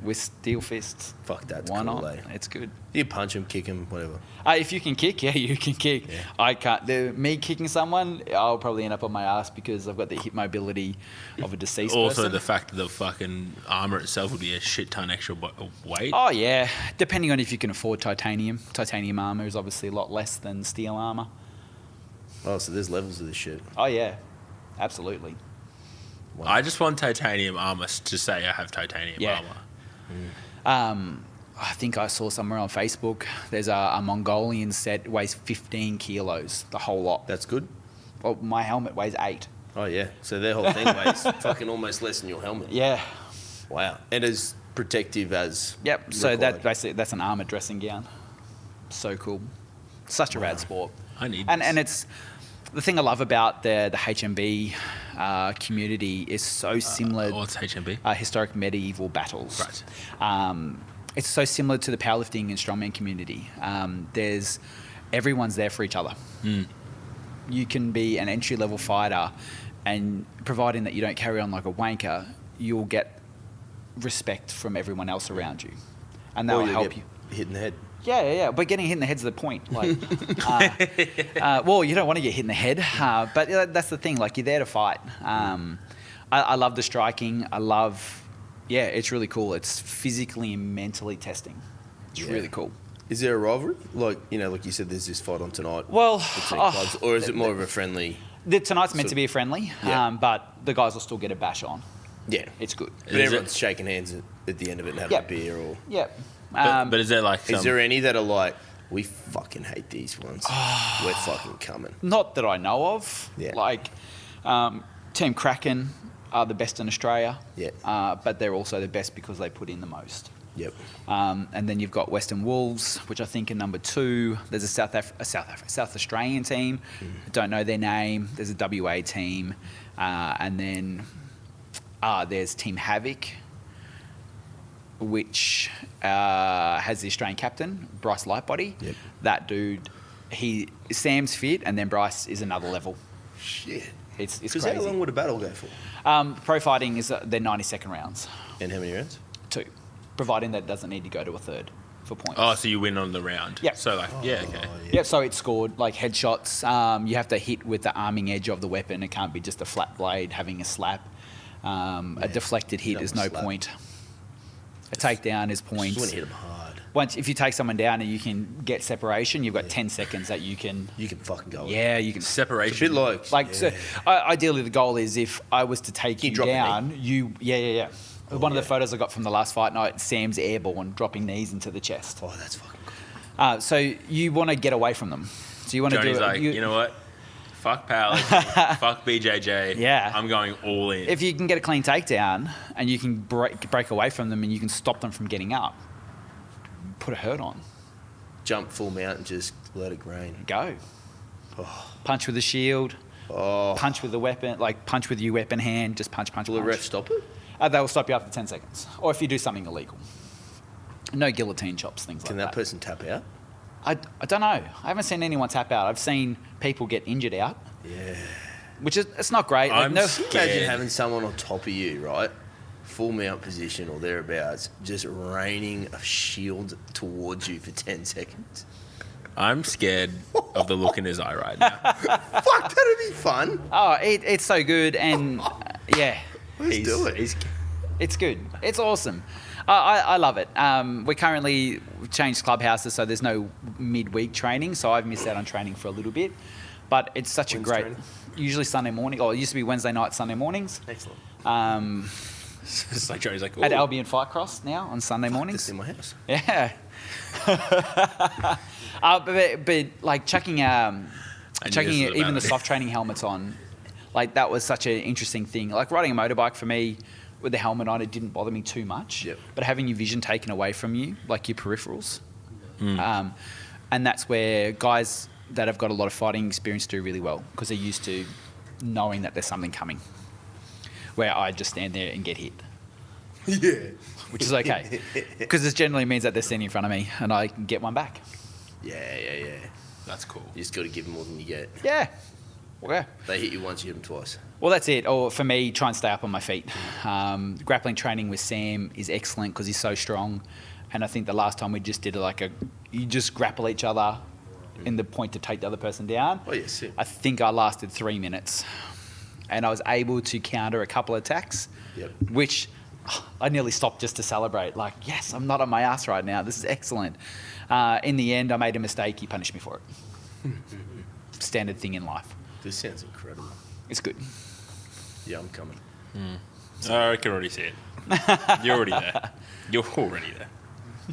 with steel fists, Fuck, that's why cool, not? eh? It's good. You punch him, kick him, whatever. If you can kick, yeah, you can kick. Yeah. I can't. Me kicking someone, I'll probably end up on my ass because I've got the hip mobility of a deceased Also, person. the fact that the fucking armor itself would be a shit ton extra weight. Oh yeah, depending on if you can afford titanium. Titanium armor is obviously a lot less than steel armor. Oh, so there's levels of this shit. Oh yeah, absolutely. I just want titanium armor to say I have titanium Yeah. armor. I think I saw somewhere on Facebook. There's a Mongolian set weighs 15 kilos, the whole lot. That's good. Well, my helmet weighs 8. Oh yeah. So their whole thing weighs fucking almost less than your helmet. Yeah. Wow. And as protective as. Yep. So required. that's an armored dressing gown. So cool. Such a rad sport. I need And this. it's the thing I love about the HMB community is so similar. What's HMB? Historic medieval battles. Right. It's so similar to the powerlifting and strongman community. Everyone's there for each other. You can be an entry-level fighter, and providing that you don't carry on like a wanker, you'll get respect from everyone else around you, and that will help you. Hit in the head. Yeah. But getting hit in the head's the point. Like, well, you don't want to get hit in the head, but that's the thing. Like, you're there to fight. I love the striking. It's really cool. It's physically and mentally testing. It's really cool. Is there a rivalry? Like you said, there's this fight on tonight. Well, between clubs, or is it more of a friendly? Tonight's meant to be a friendly, but the guys will still get a bash on. Yeah, it's good. But everyone's shaking hands at the end of it and having a beer, or But is there like? Is there any that are like, we fucking hate these ones? We're fucking coming. Not that I know of. Yeah. Like, Team Kraken are the best in Australia. Yeah. But they're also the best because they put in the most. Yep. And then you've got Western Wolves, which I think are number 2. There's a South Australian team. I don't know their name. There's a WA team. And then there's Team Havoc, which has the Australian captain, Bryce Lightbody. Yep. That dude, Sam's fit, and then Bryce is another level. Shit. It's Because crazy. how long would a battle go for? Pro fighting is they're 90-second rounds. And how many rounds? 2, providing that it doesn't need to go to a third for points. Oh, so you win on the round. Yeah. So okay. Yeah, so it's scored like headshots. You have to hit with the arming edge of the weapon. It can't be just a flat blade having a slap. A deflected hit is no point. A takedown is Just points. want to hit them hard. If you take someone down and you can get separation, you've got 10 seconds that you can. You can fucking go. Yeah, you can. Separation. A bit like. So, ideally, the goal is if I was to take you drop a down, knee? Yeah. One of yeah. the photos I got from the last fight night, Sam's airborne, dropping knees into the chest. Oh, that's fucking cool. So you want to get away from them. So you want to do Johnny's it. like, you know what? Fuck powerlifting. Fuck BJJ. Yeah. I'm going all in. If you can get a clean takedown and you can break away from them and you can stop them from getting up, put a hurt on. Jump full mount and just let it rain. Go. Oh. Punch with a shield. Oh. Punch with the weapon, like punch with your weapon hand. Just punch. Will the ref stop it? They will stop you after 10 seconds. Or if you do something illegal. No guillotine chops, things Can like that person tap out? I don't know. I haven't seen anyone tap out. I've seen people get injured out. Yeah. Which is, it's not great. I'm Imagine scared. having someone on top of you, right? Full mount position or thereabouts, just raining a shield towards you for 10 seconds. I'm scared of the look in his eye right now. Fuck, that'd be fun. Oh, it's so good. And yeah. Let's do it. It's good. It's awesome. I love it. We've changed clubhouses, so there's no midweek training, so I've missed out on training for a little bit. But it's such When's a great... training? Usually Sunday morning. Or it used to be Wednesday night, Sunday mornings. Excellent. It's like Johnny's like, At ooh. Albion Fight Cross now on Sunday This mornings. in my house. Yeah. but like chucking this is even about the it. soft training helmets on, like that was such an interesting thing. Like riding a motorbike for me with the helmet on, it didn't bother me too much. Yep. But having your vision taken away from you, like your peripherals, and that's where guys that have got a lot of fighting experience do really well because they're used to knowing that there's something coming. Where I just stand there and get hit. Yeah. Which is okay. Because this generally means that they're standing in front of me and I can get one back. Yeah. That's cool. You just got to give them more than you get. Yeah. Okay. They hit you once, you hit them twice. Well, that's it. Or for me, try and stay up on my feet. Grappling training with Sam is excellent because he's so strong. And I think the last time we just did you just grapple each other in the point to take the other person down. Oh, yeah, sick. I think I lasted 3 minutes. And I was able to counter a couple of attacks, Yep. which I nearly stopped just to celebrate. Like, yes, I'm not on my ass right now. This is excellent. In the end, I made a mistake. He punished me for it. Standard thing in life. This sounds incredible. It's good. Yeah, I'm coming. I can already see it. You're already there. You're already there.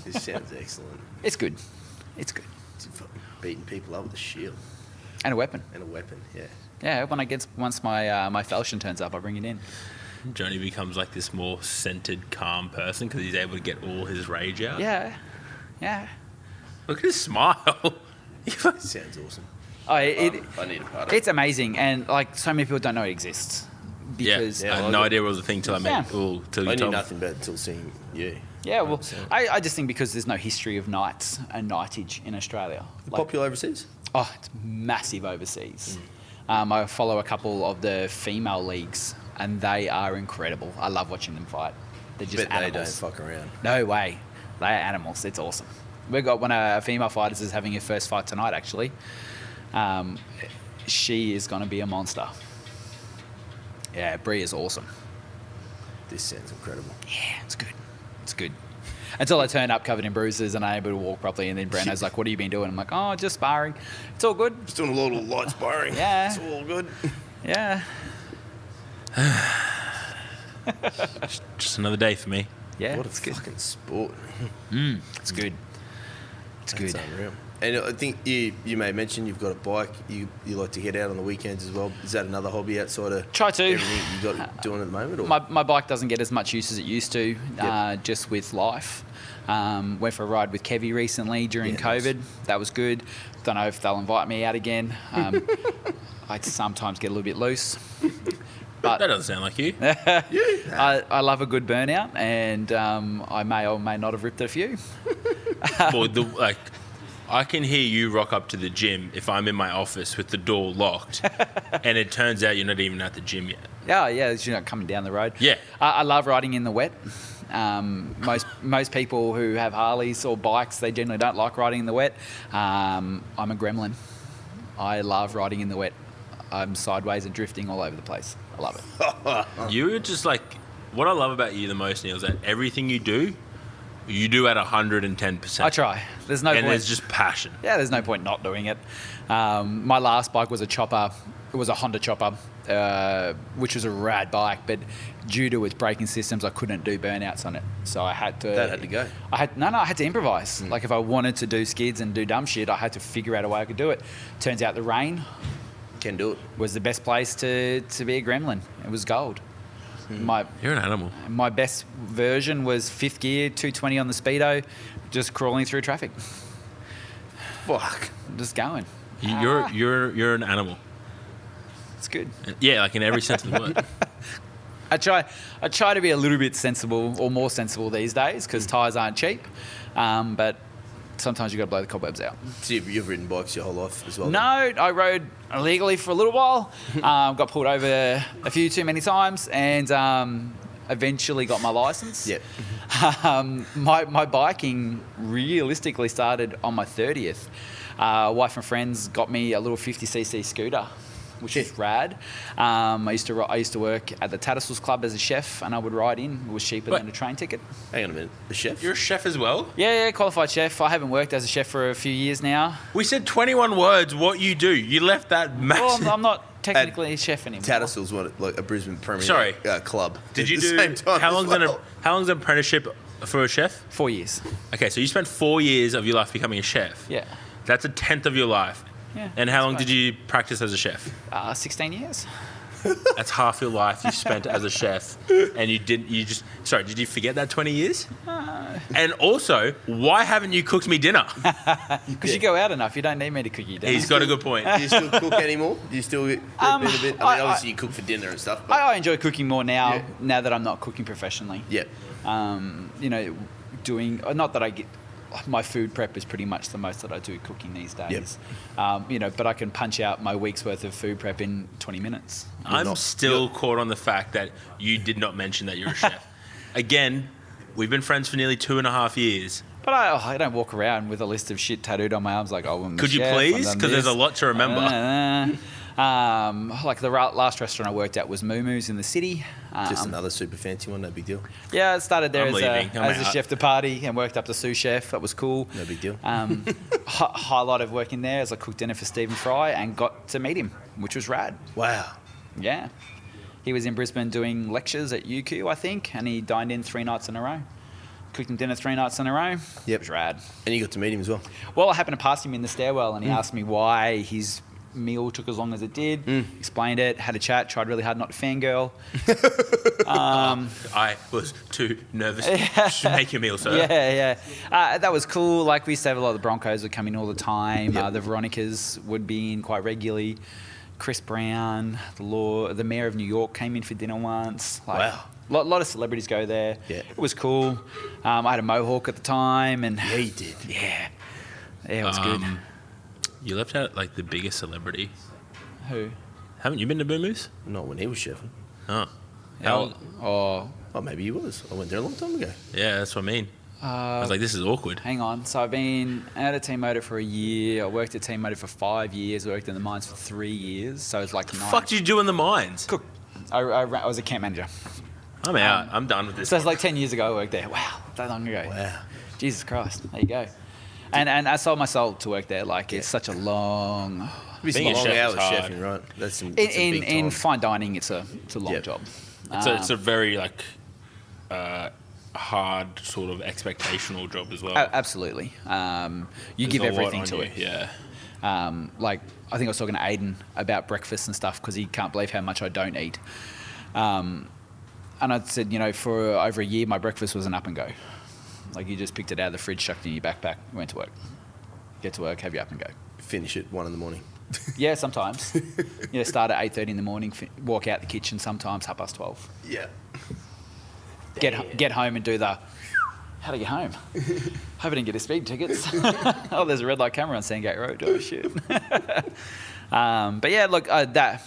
This sounds excellent. It's good. It's good. It's fucking beating people up with a shield And a weapon. and a weapon, yeah. Yeah, once my falchion turns up, I bring it in. Johnny becomes like this more centered, calm person because he's able to get all his rage out. Yeah. Look at his smile. Sounds awesome. I need a part of it. It's amazing, and like so many people don't know it exists because I had no idea what was a thing till I met. Yeah. Till you I knew told me. nothing about it until seeing you. yeah. Well, 100%. I just think because there's no history of nights and nightage in Australia. Like, Popular overseas? oh, it's massive overseas. I follow a couple of the female leagues, and they are incredible. I love watching them fight. They're just Bet they don't animals. fuck around. No way. They are animals. It's awesome. We've got one of our female fighters is having her first fight tonight, actually. She is going to be a monster. Yeah, Brie is awesome. This sounds incredible. Yeah, it's good. It's good. Until I turn up covered in bruises and unable to walk properly, and then Brenna's like, what have you been doing? I'm like, oh, just sparring. It's all good. Just doing a lot of light sparring. Yeah. It's all good. Yeah. Just another day for me. Yeah, What a it's good. fucking sport. It's good. It's That's good. unreal. And I think you may mention you've got a bike. You like to get out on the weekends as well. Is that another hobby outside of Try to. everything you got doing at the moment? Or? My bike doesn't get as much use as it used to, just with life. Went for a ride with Kevy recently during Yeah, COVID. nice. That was good. Don't know if they'll invite me out again. I sometimes get a little bit loose. That But doesn't sound like you. I love a good burnout, and I may or may not have ripped a few. Well, I can hear you rock up to the gym if I'm in my office with the door locked, and it turns out you're not even at the gym yet. Yeah, you're not coming down the road. Yeah. I love riding in the wet. Most people who have Harleys or bikes, they generally don't like riding in the wet. I'm a gremlin. I love riding in the wet. I'm sideways and drifting all over the place. I love it. You're just like, what I love about you the most, Neil, is that everything you do at 110%. I try. There's no And point. there's just passion. Yeah, there's no point not doing it. My last bike was a chopper. It was a Honda chopper, which was a rad bike, but due to its braking systems, I couldn't do burnouts on it. So I had to... That had to go. I had to improvise. Like if I wanted to do skids and do dumb shit, I had to figure out a way I could do it. Turns out the rain Can do it. was the best place to be a gremlin. It was gold. You're an animal. My best version was fifth gear, 220 on the speedo, just crawling through traffic. Fuck. Just going. You're an animal. It's good. Yeah, like in every sense of the word. I try to be a little bit sensible or more sensible these days because tyres aren't cheap. But sometimes you've got to blow the cobwebs out. So you've ridden bikes your whole life as well? No, I rode illegally for a little while. Got pulled over a few too many times and eventually got my license. Yep. My biking realistically started on my 30th. Wife and friends got me a little 50cc scooter, which is rad. I used to work at the Tattersalls Club as a chef, and I would ride in. It was cheaper than a train ticket. Hang on a minute. The chef? You're a chef as well? Yeah, qualified chef. I haven't worked as a chef for a few years now. We said 21 words, what you do. You left that massive... Well, I'm not technically a chef anymore. Tattersalls, like a Brisbane Premier Sorry. club. Did at you the do... same time How as long's well. how long's an apprenticeship for a chef? 4 years. Okay, so you spent 4 years of your life becoming a chef. Yeah. That's a tenth of your life. Yeah. And how long that's did you practice as a chef? 16 years. That's half your life you spent as a chef, and did you forget that 20 years? And also, why haven't you cooked me dinner? Because you go out enough, you don't need me to cook you dinner. He's got a good point. Do you still cook anymore? Do you still get a bit? I mean, obviously you cook for dinner and stuff. But I enjoy cooking more now. Yeah. Now that I'm not cooking professionally. yeah. Doing not that I get. My food prep is pretty much the most that I do cooking these days. But I can punch out my week's worth of food prep in 20 minutes. I'm still caught on the fact that you did not mention that you're a chef. Again, we've been friends for nearly 2.5 years. But I don't walk around with a list of shit tattooed on my arms like, I'm the Could you chef, please? I've done Because there's this. a lot to remember. Like the last restaurant I worked at was Moo Moo's in the city. Just another super fancy one, no big deal. Yeah, I started there I'm as leaving. I'm a out. chef de party and worked up to sous chef. That was cool. No big deal. Highlight of working there is I cooked dinner for Stephen Fry and got to meet him, which was rad. Wow. Yeah. He was in Brisbane doing lectures at UQ, I think, and he dined in 3 nights in a row. Cooked him dinner 3 nights in a row. It Yep. was rad. And you got to meet him as well. Well, I happened to pass him in the stairwell and he asked me why his meal took as long as it did. Explained it, had a chat, tried really hard not to fangirl. I was too nervous to make your meal, sir. Yeah. That was cool. Like, we used to have a lot of the Broncos would come in all the time. The Veronicas would be in quite regularly. Chris Brown, the mayor of New York came in for dinner once. Like, Wow. A lot of celebrities go there. Yeah. It was cool. I had a mohawk at the time. And Yeah, you did. Yeah, it was good. You left out like the biggest celebrity. Who? Haven't you been to Boo Moose? Not when he was chefing. Oh. Oh, Oh, maybe he was. I went there a long time ago. Yeah, that's what I mean. I was like, this is awkward. hang on. So I've been out of Team Motor for a year. I worked at Team Motor for 5 years. I worked in the mines for 3 years. So it's like What the fuck did you do in the mines? Cook. I was a camp manager. I'm out. I'm done with this. So it's like 10 years ago I worked there. Wow, that long ago. Wow. Jesus Christ. There you go. And I sold my soul to work there. Like, it's such a long... It's Being a long chef is hours hard. chefing, right? That's some big In time. fine dining, it's a long Yep. job. It's a very like hard sort of expectational job as well. Absolutely. You There's give a lot everything on to you, it. Yeah. Like, I think I was talking to Aiden about breakfast and stuff because he can't believe how much I don't eat. And I said, for over a year, my breakfast was an up and go. Like, you just picked it out of the fridge, chucked it in your backpack, went to work. Get to work, have your up and go. Finish at 1 in the morning. Yeah, sometimes. Start at 8:30 in the morning, walk out the kitchen sometimes 12:30. Yeah. Get home and do the, how to get home? Hope I didn't get his speed tickets. Oh, there's a red light camera on Sandgate Road. Oh, shit. But yeah, look, that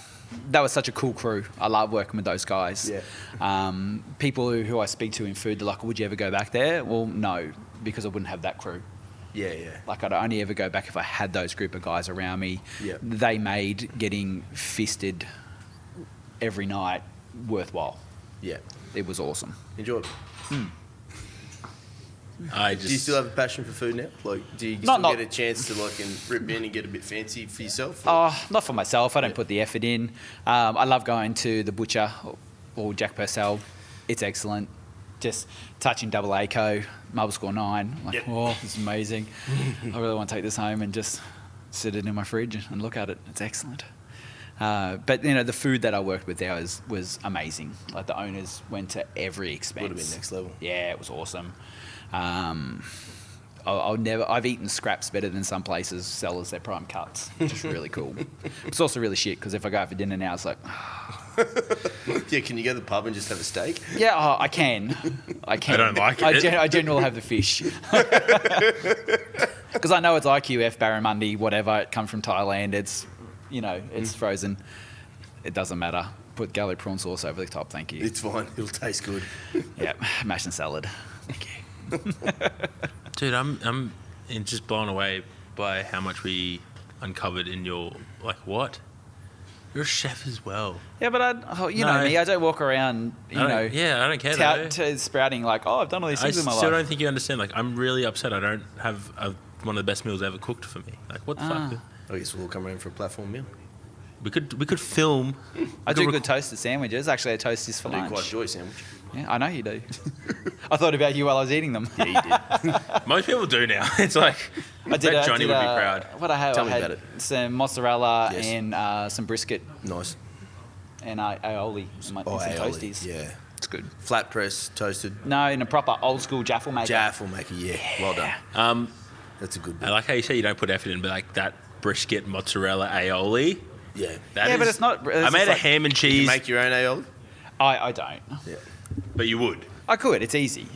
was such a cool crew. I love working with those guys. Yeah. People who I speak to in food, they're like, would you ever go back there? Well, no, because I wouldn't have that crew. Yeah, yeah. Like, I'd only ever go back if I had those group of guys around me. Yep. They made getting fisted every night worthwhile. Yeah. It was awesome. Enjoy it. I Do you still have a passion for food now? Like, do you Not- still get a chance to like and rip in and get a bit fancy for yourself? or- Not for myself. I don't put the effort in. I love going to the butcher or Jack Purcell. It's excellent. Just touching double ACO, marble score 9. Like, Yep. oh, this is amazing. I really want to take this home and just sit it in my fridge and look at it. It's excellent. But the food that I worked with there was amazing. Like, the owners went to every expense. Would have been next level. Yeah, it was awesome. I've eaten scraps better than some places sell as their prime cuts, which is really cool. It's also really shit because if I go out for dinner now, it's like, Yeah, can you go to the pub and just have a steak? yeah, I can. I don't like I it. generally have the fish. Because I know it's IQF, barramundi, whatever. It comes from Thailand. It's, it's frozen. It doesn't matter. Put garlic prawn sauce over the top, thank you. It's fine. It'll taste good. Yeah, mash and salad. Thank you. Dude, I'm just blown away by how much we uncovered in your what? You're a chef as well. Yeah, but you know No. me. I don't walk around, I don't care though. sprouting like, oh, I've done all these I things in my still life. don't think you understand. Like, I'm really upset. I don't have one of the best meals ever cooked for me. Like, what the fuck? I guess we'll all come around for a platform meal. We could film. I do good toasted sandwiches. Actually, I toast this for I do lunch. quite enjoy a sandwich. Yeah, I know you do. I thought about you while I was eating them. Yeah, you did. Most people do now. It's like, I did. Johnny would be proud. What I had, Tell I me had about it. some mozzarella Yes. and some brisket Nice. and aioli and some aioli, toasties. Yeah. It's good. Flat press, toasted. No, in a proper old school jaffle maker. Jaffle maker, yeah. Well done. That's a good I bit. like how you say you don't put effort in, but like that brisket mozzarella aioli. Yeah. That Yeah, but is- it's not- it's I made just a like- ham and Did you cheese, make your own aioli? I don't. Yeah. but you would. I could. It's easy.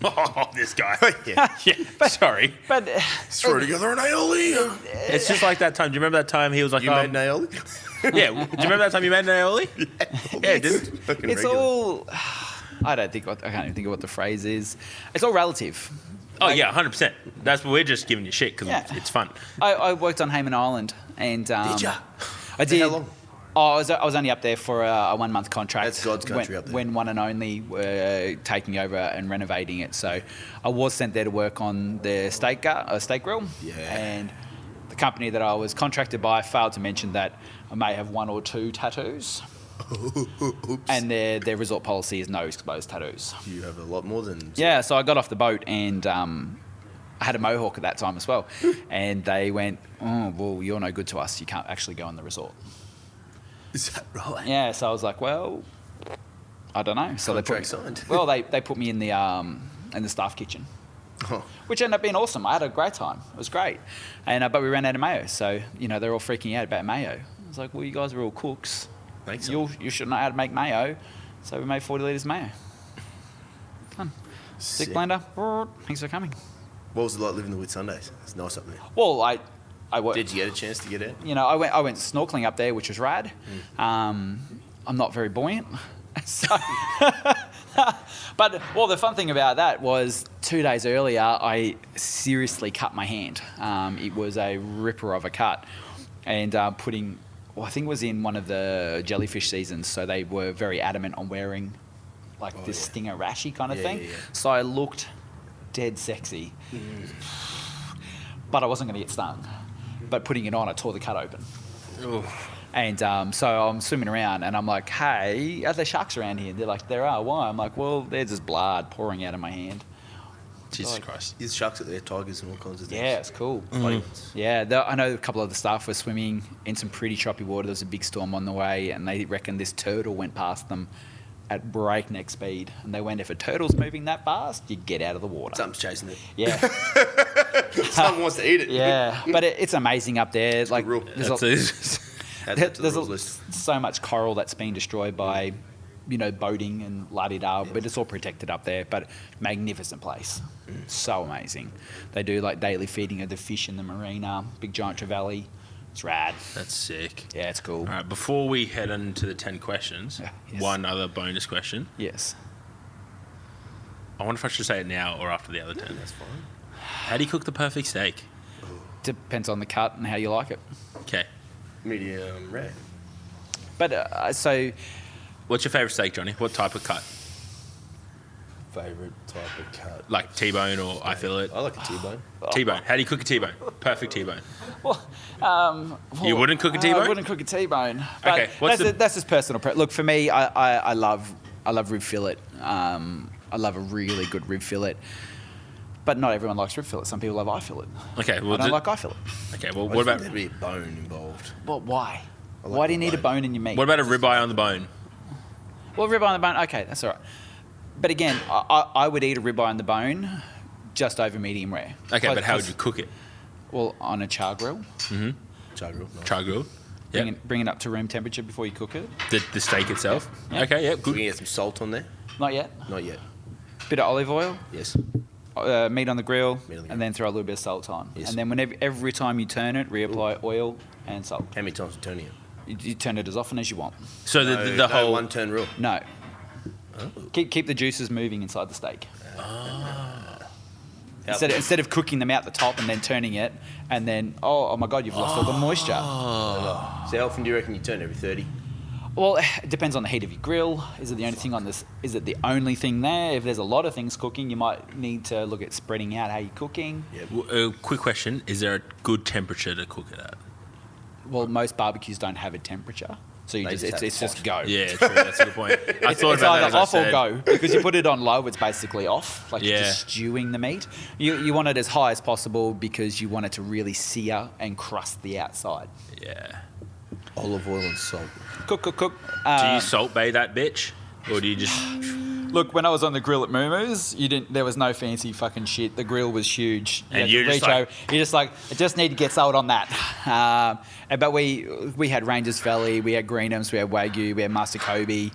Oh, this guy. Yeah. Yeah. Sorry. But Throw together an aioli. It's just like that time. Do you remember that time he was like, You made an aioli? yeah. Do you remember that time you made an aioli? Yeah, I did. Fucking it's regular. all. I can't even think of what the phrase is. It's all relative. Oh yeah, 100%. That's what we're just giving you shit because Yeah. it's fun. I worked on Hayman Island and Did ya? I did. How long? Oh, I was only up there for a 1 month contract. That's God's country when, up there. When One and Only were taking over and renovating it. So I was sent there to work on the steak grill. Yeah. And the company that I was contracted by failed to mention that I may have 1 or 2 tattoos. Oops. And their resort policy is no exposed tattoos. You have a lot more than... Yeah, so I got off the boat and I had a mohawk at that time as well. And they went, oh, well, you're no good to us. You can't actually go on the resort. Is that right? Yeah, so I was like, well, I don't know. So Contract signed. Well, they put me in the staff kitchen, which ended up being awesome. I had a great time. It was great. And but we ran out of mayo. So, they're all freaking out about mayo. I was like, well, you guys are all cooks. You should know how to make mayo. So we made 40 litres of mayo. Fun. Sick blender. Thanks for coming. What was it like living the Whitsundays? It's nice up there. Well, I worked. Did you get a chance to get out? I went snorkeling up there, which was rad. I'm not very buoyant. So, but the fun thing about that was 2 days earlier, I seriously cut my hand. It was a ripper of a cut, and I think it was in one of the jellyfish seasons, so they were very adamant on wearing this stinger rashy kind of thing. Yeah. So I looked dead sexy, but I wasn't going to get stung. But putting it on, I tore the cut open. Oof. And so I'm swimming around and I'm like, hey, are there sharks around here? They're like, there are. Why? I'm like, well, there's just blood pouring out of my hand. Jesus Christ. There's sharks out there, tigers and all kinds of things. Yeah, it's cool. Yeah, I know a couple of the staff were swimming in some pretty choppy water. There was a big storm on the way and they reckon this turtle went past them at breakneck speed. And they went, if a turtle's moving that fast, you get out of the water. Something's chasing it. Yeah. Someone wants to eat it. Yeah, but it's amazing up there. Like, real. there's so much coral that's been destroyed by, boating and la-di-da, but it's all protected up there. But magnificent place, so amazing. They do daily feeding of the fish in the marina, big giant trevally. It's rad. That's sick. Yeah, it's cool. All right, before we head into the 10 questions, Yes. one other bonus question. Yes. I wonder if I should say it now or after the other 10. That's fine. How do you cook the perfect steak? Depends on the cut and how you like it. Okay. Medium rare. But so What's your favourite steak, Johnny? What type of cut? Favourite type of cut. Like T-bone or I fillet? I like a T-bone. T-bone. How do you cook a T-bone? Perfect T-bone. well, You wouldn't cook a T-bone? I wouldn't cook a T-bone. But Okay, that's just personal. Look, for me, I love rib fillet. I love a really good rib fillet. But not everyone likes rib fillet. Some people love eye fillet. Okay, well, I don't like eye fillet. Okay, well, I what about think there'd be a bone involved. Well, why? like Why do you the need a bone. bone in your meat? what about a ribeye on the bone? Well, ribeye on the bone, okay, that's all right. But again, I would eat a ribeye on the bone just over medium rare. Okay, but how would you cook it? Well, on a char grill. Char grill. Nice. Char grill. Yeah. Bring it up to room temperature before you cook it. The steak itself. Yeah. Okay, yeah, Can good. we get some salt on there? Not yet. Not yet. Bit of olive oil, Yes. meat on the grill, Meat on the and then throw a little bit of salt on. Yes. And then every time you turn it, reapply oil and salt. How many times are you turning it? You turn it as often as you want. So the whole one turn rule. No. Keep the juices moving inside the steak. Instead of cooking them out the top and then turning it, and then oh my god, you've lost all the moisture. So how often do you reckon you turn? Every 30? Well, it depends on the heat of your grill. Is it the only thing on this? Is it the only thing there? If there's a lot of things cooking, you might need to look at spreading out how you're cooking. quick question: is there a good temperature to cook it at? Well, most barbecues don't have a temperature, so They just have it's just hot. go. Yeah, true. That's a good point. I thought It's about that either as I off or said. go, because you put it on low, it's basically off, like you're Yeah. just stewing the meat. You want it as high as possible because you want it to really sear and crust the outside. Yeah. Olive oil and salt. Cook. Do you salt bay that bitch, or do you just? Look, when I was on the grill at Moo-Moo's, there was no fancy fucking shit. The grill was huge. And had you're to just reach like- over. You're just like, I just need to get salt on that. But we had Rangers Valley, we had Greenhams, we had Wagyu, we had Master Kobe,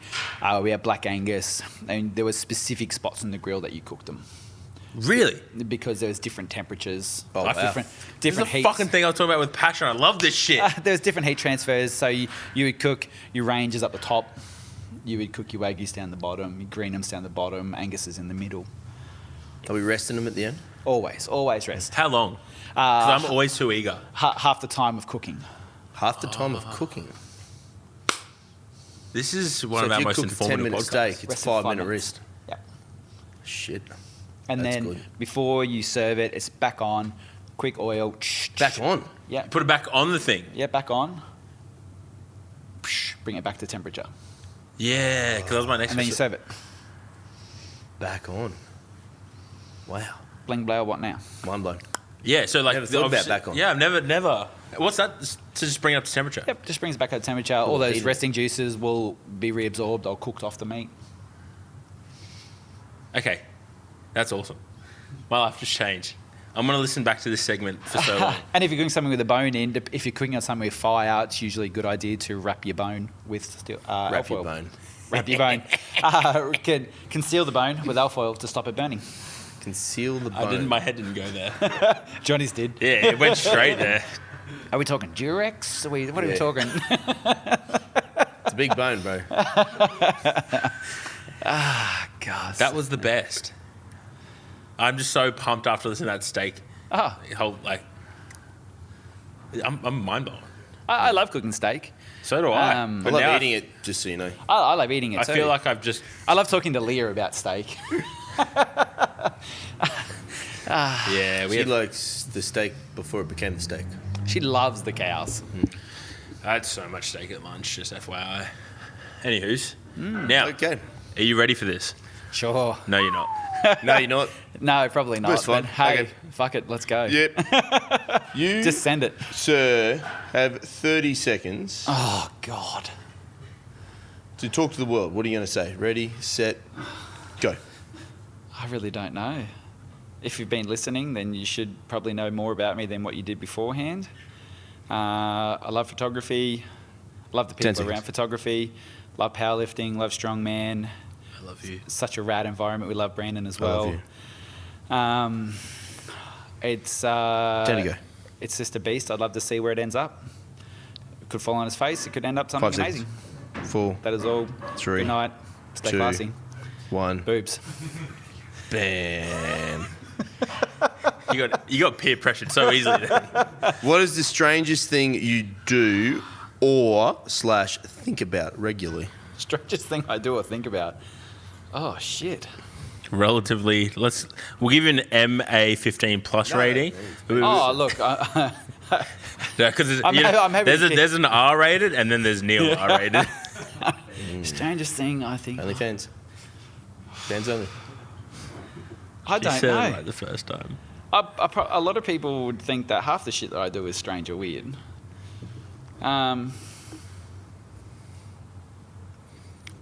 we had Black Angus, and there were specific spots in the grill that you cooked them Really? because there was different temperatures, Oh, like wow. different This is a heats. fucking thing I was talking about with passion. I love this shit. There was different heat transfers, so you would cook your Rangers up the top, you would cook your Wagyus down the bottom, your Greenhams down the bottom, Angus is in the middle. Are we resting them at the end? Always rest. How long? Because I'm always too eager. Half the time of cooking. Half the time of cooking. This is one So of if our you most cook a informative 10-minute podcasts. steak, it's Rest a in 5 5-minute minutes. rest. Yeah. Shit. And That's then good. before you serve it, it's back on, quick oil. Back on. Yeah. Put it back on the thing. Yeah, back on. Bring it back to temperature. Yeah, because that was my next And then you question. serve it. Back on. Wow. Bling blow, what now? Mind blown. Yeah, so like Never thought about obviously- back on. Yeah, I've never. What's that? To just bring it up to temperature. Yep, just brings it back up to temperature. All those eat it. resting juices will be reabsorbed or cooked off the meat. Okay, that's awesome. My life just changed. I'm gonna listen back to this segment for so long. And if you're cooking something with a bone in, if you're cooking on something with fire, it's usually a good idea to wrap your bone with Wrap alpha your oil. bone. Wrap your bone. Can conceal the bone with alpha oil to stop it burning. Conceal the bone. My head didn't go there. Johnny's did. Yeah, it went straight there. Are we talking Durex? What are we Yeah. talking? It's a big bone, bro. God. That was the best. I'm just so pumped after listening to that steak. Oh, I'm mind blown. I love cooking steak. So do I. Um, I But love now eating it, just so you know. I love eating it I too. feel like I've just. I love talking to Leah about steak. Yeah, we She had, likes the steak before it became the steak. She loves the cows. I had so much steak at lunch, just FYI. Anywho's. Now, Okay. are you ready for this? Sure. No, you're not. No, you're not. No, probably not. That's fine. But hey, Okay. fuck it, let's go. Yep. You, Just send it. sir, have 30 seconds Oh God. to talk to the world. What are you going to say? Ready, set, go. I really don't know. If you've been listening, then you should probably know more about me than what you did beforehand. I love photography. Love the 10 people around seconds. photography. Love powerlifting. Love strongman. I love you. Such a rad environment. We love Brandon as I love well. you. It's 10 to go. It's just a beast. I'd love to see where it ends up. It could fall on his face. It could end up something 5 seconds. amazing. 4, That is all. 3, Good night. Stay 2. classy. 1. Boobs. Bam. You got peer pressured so easily. Then. What is the strangest thing you do or// think about regularly? Strangest thing I do or think about. Oh shit. Relatively, we'll give you an MA 15 plus rating. Oh look. Because I'm happy to keep- there's an R rated and then there's Neil R rated. Strangest thing I think. Only fans. Fans only. I You don't said it know. right the first time. A lot of people would think that half the shit that I do is strange or weird.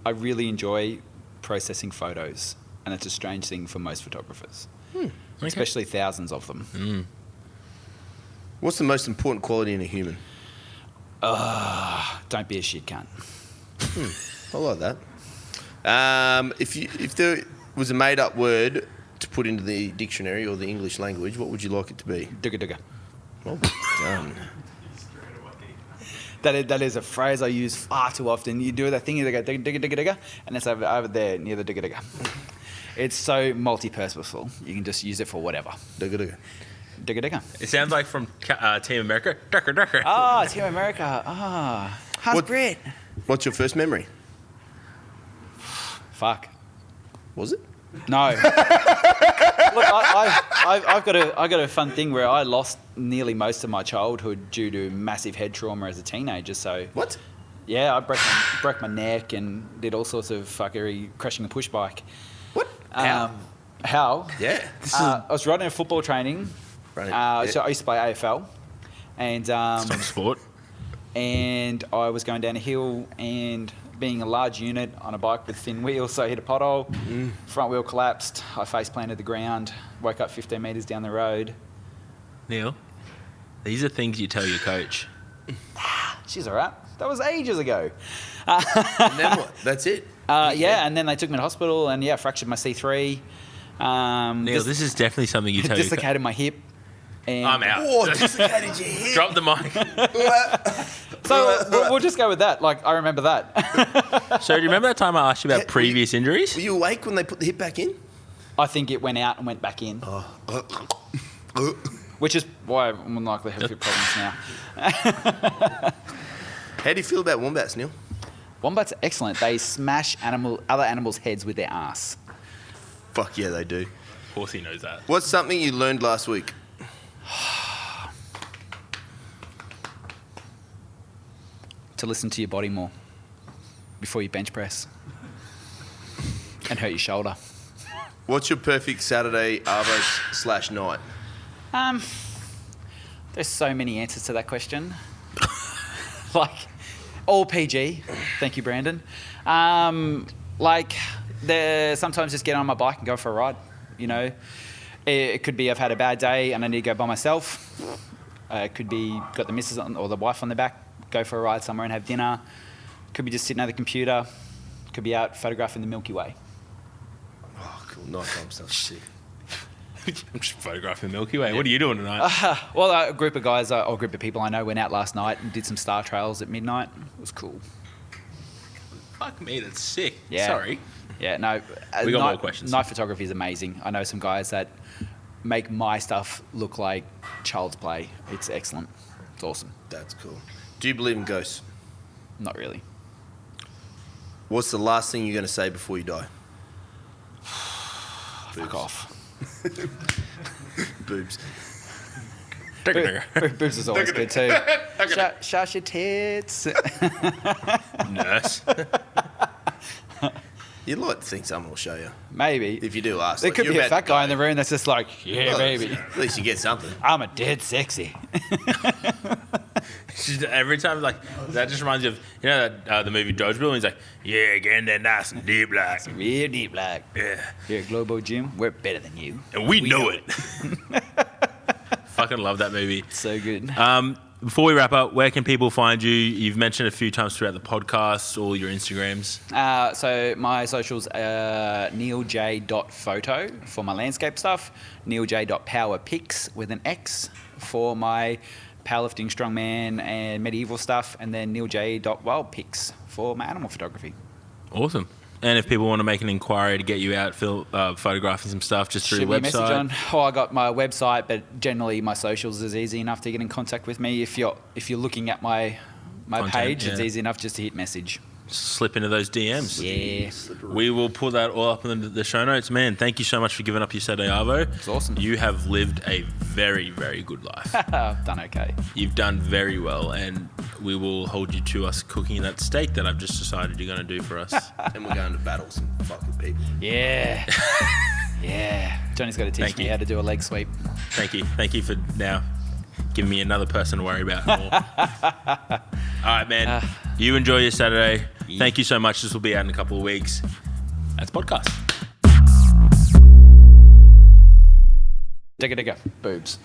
I really enjoy processing photos, and it's a strange thing for most photographers, especially thousands of them. What's the most important quality in a human? Don't be a shit cunt. I like that. If there was a made-up word to put into the dictionary or the English language, what would you like it to be? Dugga dugga. Well done. That is a phrase I use far too often. You do that thing, you go digga digga digga digga, and it's over there near the digga digga. It's so multi-purposeful. You can just use it for whatever. Dugga dugga. Digga digga. It sounds like from Team America. Ducker, ducker. Ah, Team America. How's What- Brit? What's your first memory? Fuck. Was it? No. Look, I've got a fun thing where I lost nearly most of my childhood due to massive head trauma as a teenager. So What? yeah, I broke my neck and did all sorts of fuckery, crashing a push bike. What? How? Yeah. I was riding a football training. Running. So I used to play AFL, and It's not a sport. and I was going down a hill and being a large unit on a bike with thin wheels, so I hit a pothole, front wheel collapsed, I face planted the ground, woke up 15 metres down the road. Neil, these are things you tell your coach. She's all right. That was ages ago. And then what? That's it? Yeah, and then they took me to hospital and yeah, fractured my C3. Neil, this is definitely something you tell your coach. Dislocated my hip. And I'm out. Oh, dislocated your hip. Drop the mic. So we'll just go with that. Like, I remember that. So do you remember that time I asked you about previous injuries? Were you awake when they put the hip back in? I think it went out and went back in. Which is why I'm unlikely to have hip problems now. How do you feel about wombats, Neil? Wombats are excellent. They smash other animals' heads with their ass. Fuck yeah, they do. Of course he knows that. What's something you learned last week? To listen to your body more before you bench press and hurt your shoulder. What's your perfect Saturday arvo / night? There's so many answers to that question. Like, all PG. Thank you, Brandon. Sometimes just get on my bike and go for a ride. You know, it could be I've had a bad day and I need to go by myself. It could be got the missus or the wife on the back, go for a ride somewhere and have dinner. Could be just sitting at the computer. Could be out photographing the Milky Way. Oh, cool. Nighttime stuff. Sick. I'm just photographing the Milky Way. What are you doing tonight? A group of guys or a group of people I know went out last night and did some star trails at midnight. It was cool. Fuck me, that's sick. Yeah. Sorry. Yeah, no. We got more questions. Night photography is amazing. I know some guys that make my stuff look like child's play. It's excellent. It's awesome. That's cool. Do you believe in ghosts? Not really. What's the last thing you're going to say before you die? Fuck off. Boobs. Boobs is always good too. Shush your tits. Nurse. You'd like to think someone will show you. Maybe. If you do ask. There like, could you're be a about fat to guy go. in the room that's just like, yeah, Well, baby. At least you get something. I'm a dead sexy. Every time, like, that just reminds you of, you know, that, the movie Dodgeball, and he's like, yeah, again, they're nice and deep, like. Real deep like. Yeah. Here at Globo Gym, we're better than you. And we know it. Fucking love that movie. So good. Before we wrap up, where can people find you? You've mentioned a few times throughout the podcast, all your Instagrams. So my socials are neilj.photo for my landscape stuff, neilj.powerpics with an X for my powerlifting, strongman and medieval stuff, and then neilj.wildpics for my animal photography. Awesome. And if people want to make an inquiry to get you out photographing some stuff just through Shoot the me a website. message on. I got my website, but generally my socials is easy enough to get in contact with me. If you're looking at my Content, page, it's yeah. easy enough just to hit message. Slip into those DMs. Yeah. We will pull that all up in the show notes. Man, thank you so much for giving up your Saturday Arvo. It's awesome. You have lived a very, very good life. I've done okay. You've done very well, and we will hold you to us cooking that steak that I've just decided you're going to do for us. And we're going to battle some fucking people. Yeah. Yeah. Johnny's got to teach Thank me you. how to do a leg sweep. Thank you. Thank you for now giving me another person to worry about more. All right, man. You enjoy your Saturday. Thank you so much. This will be out in a couple of weeks. That's podcast. Digga digga. Boobs.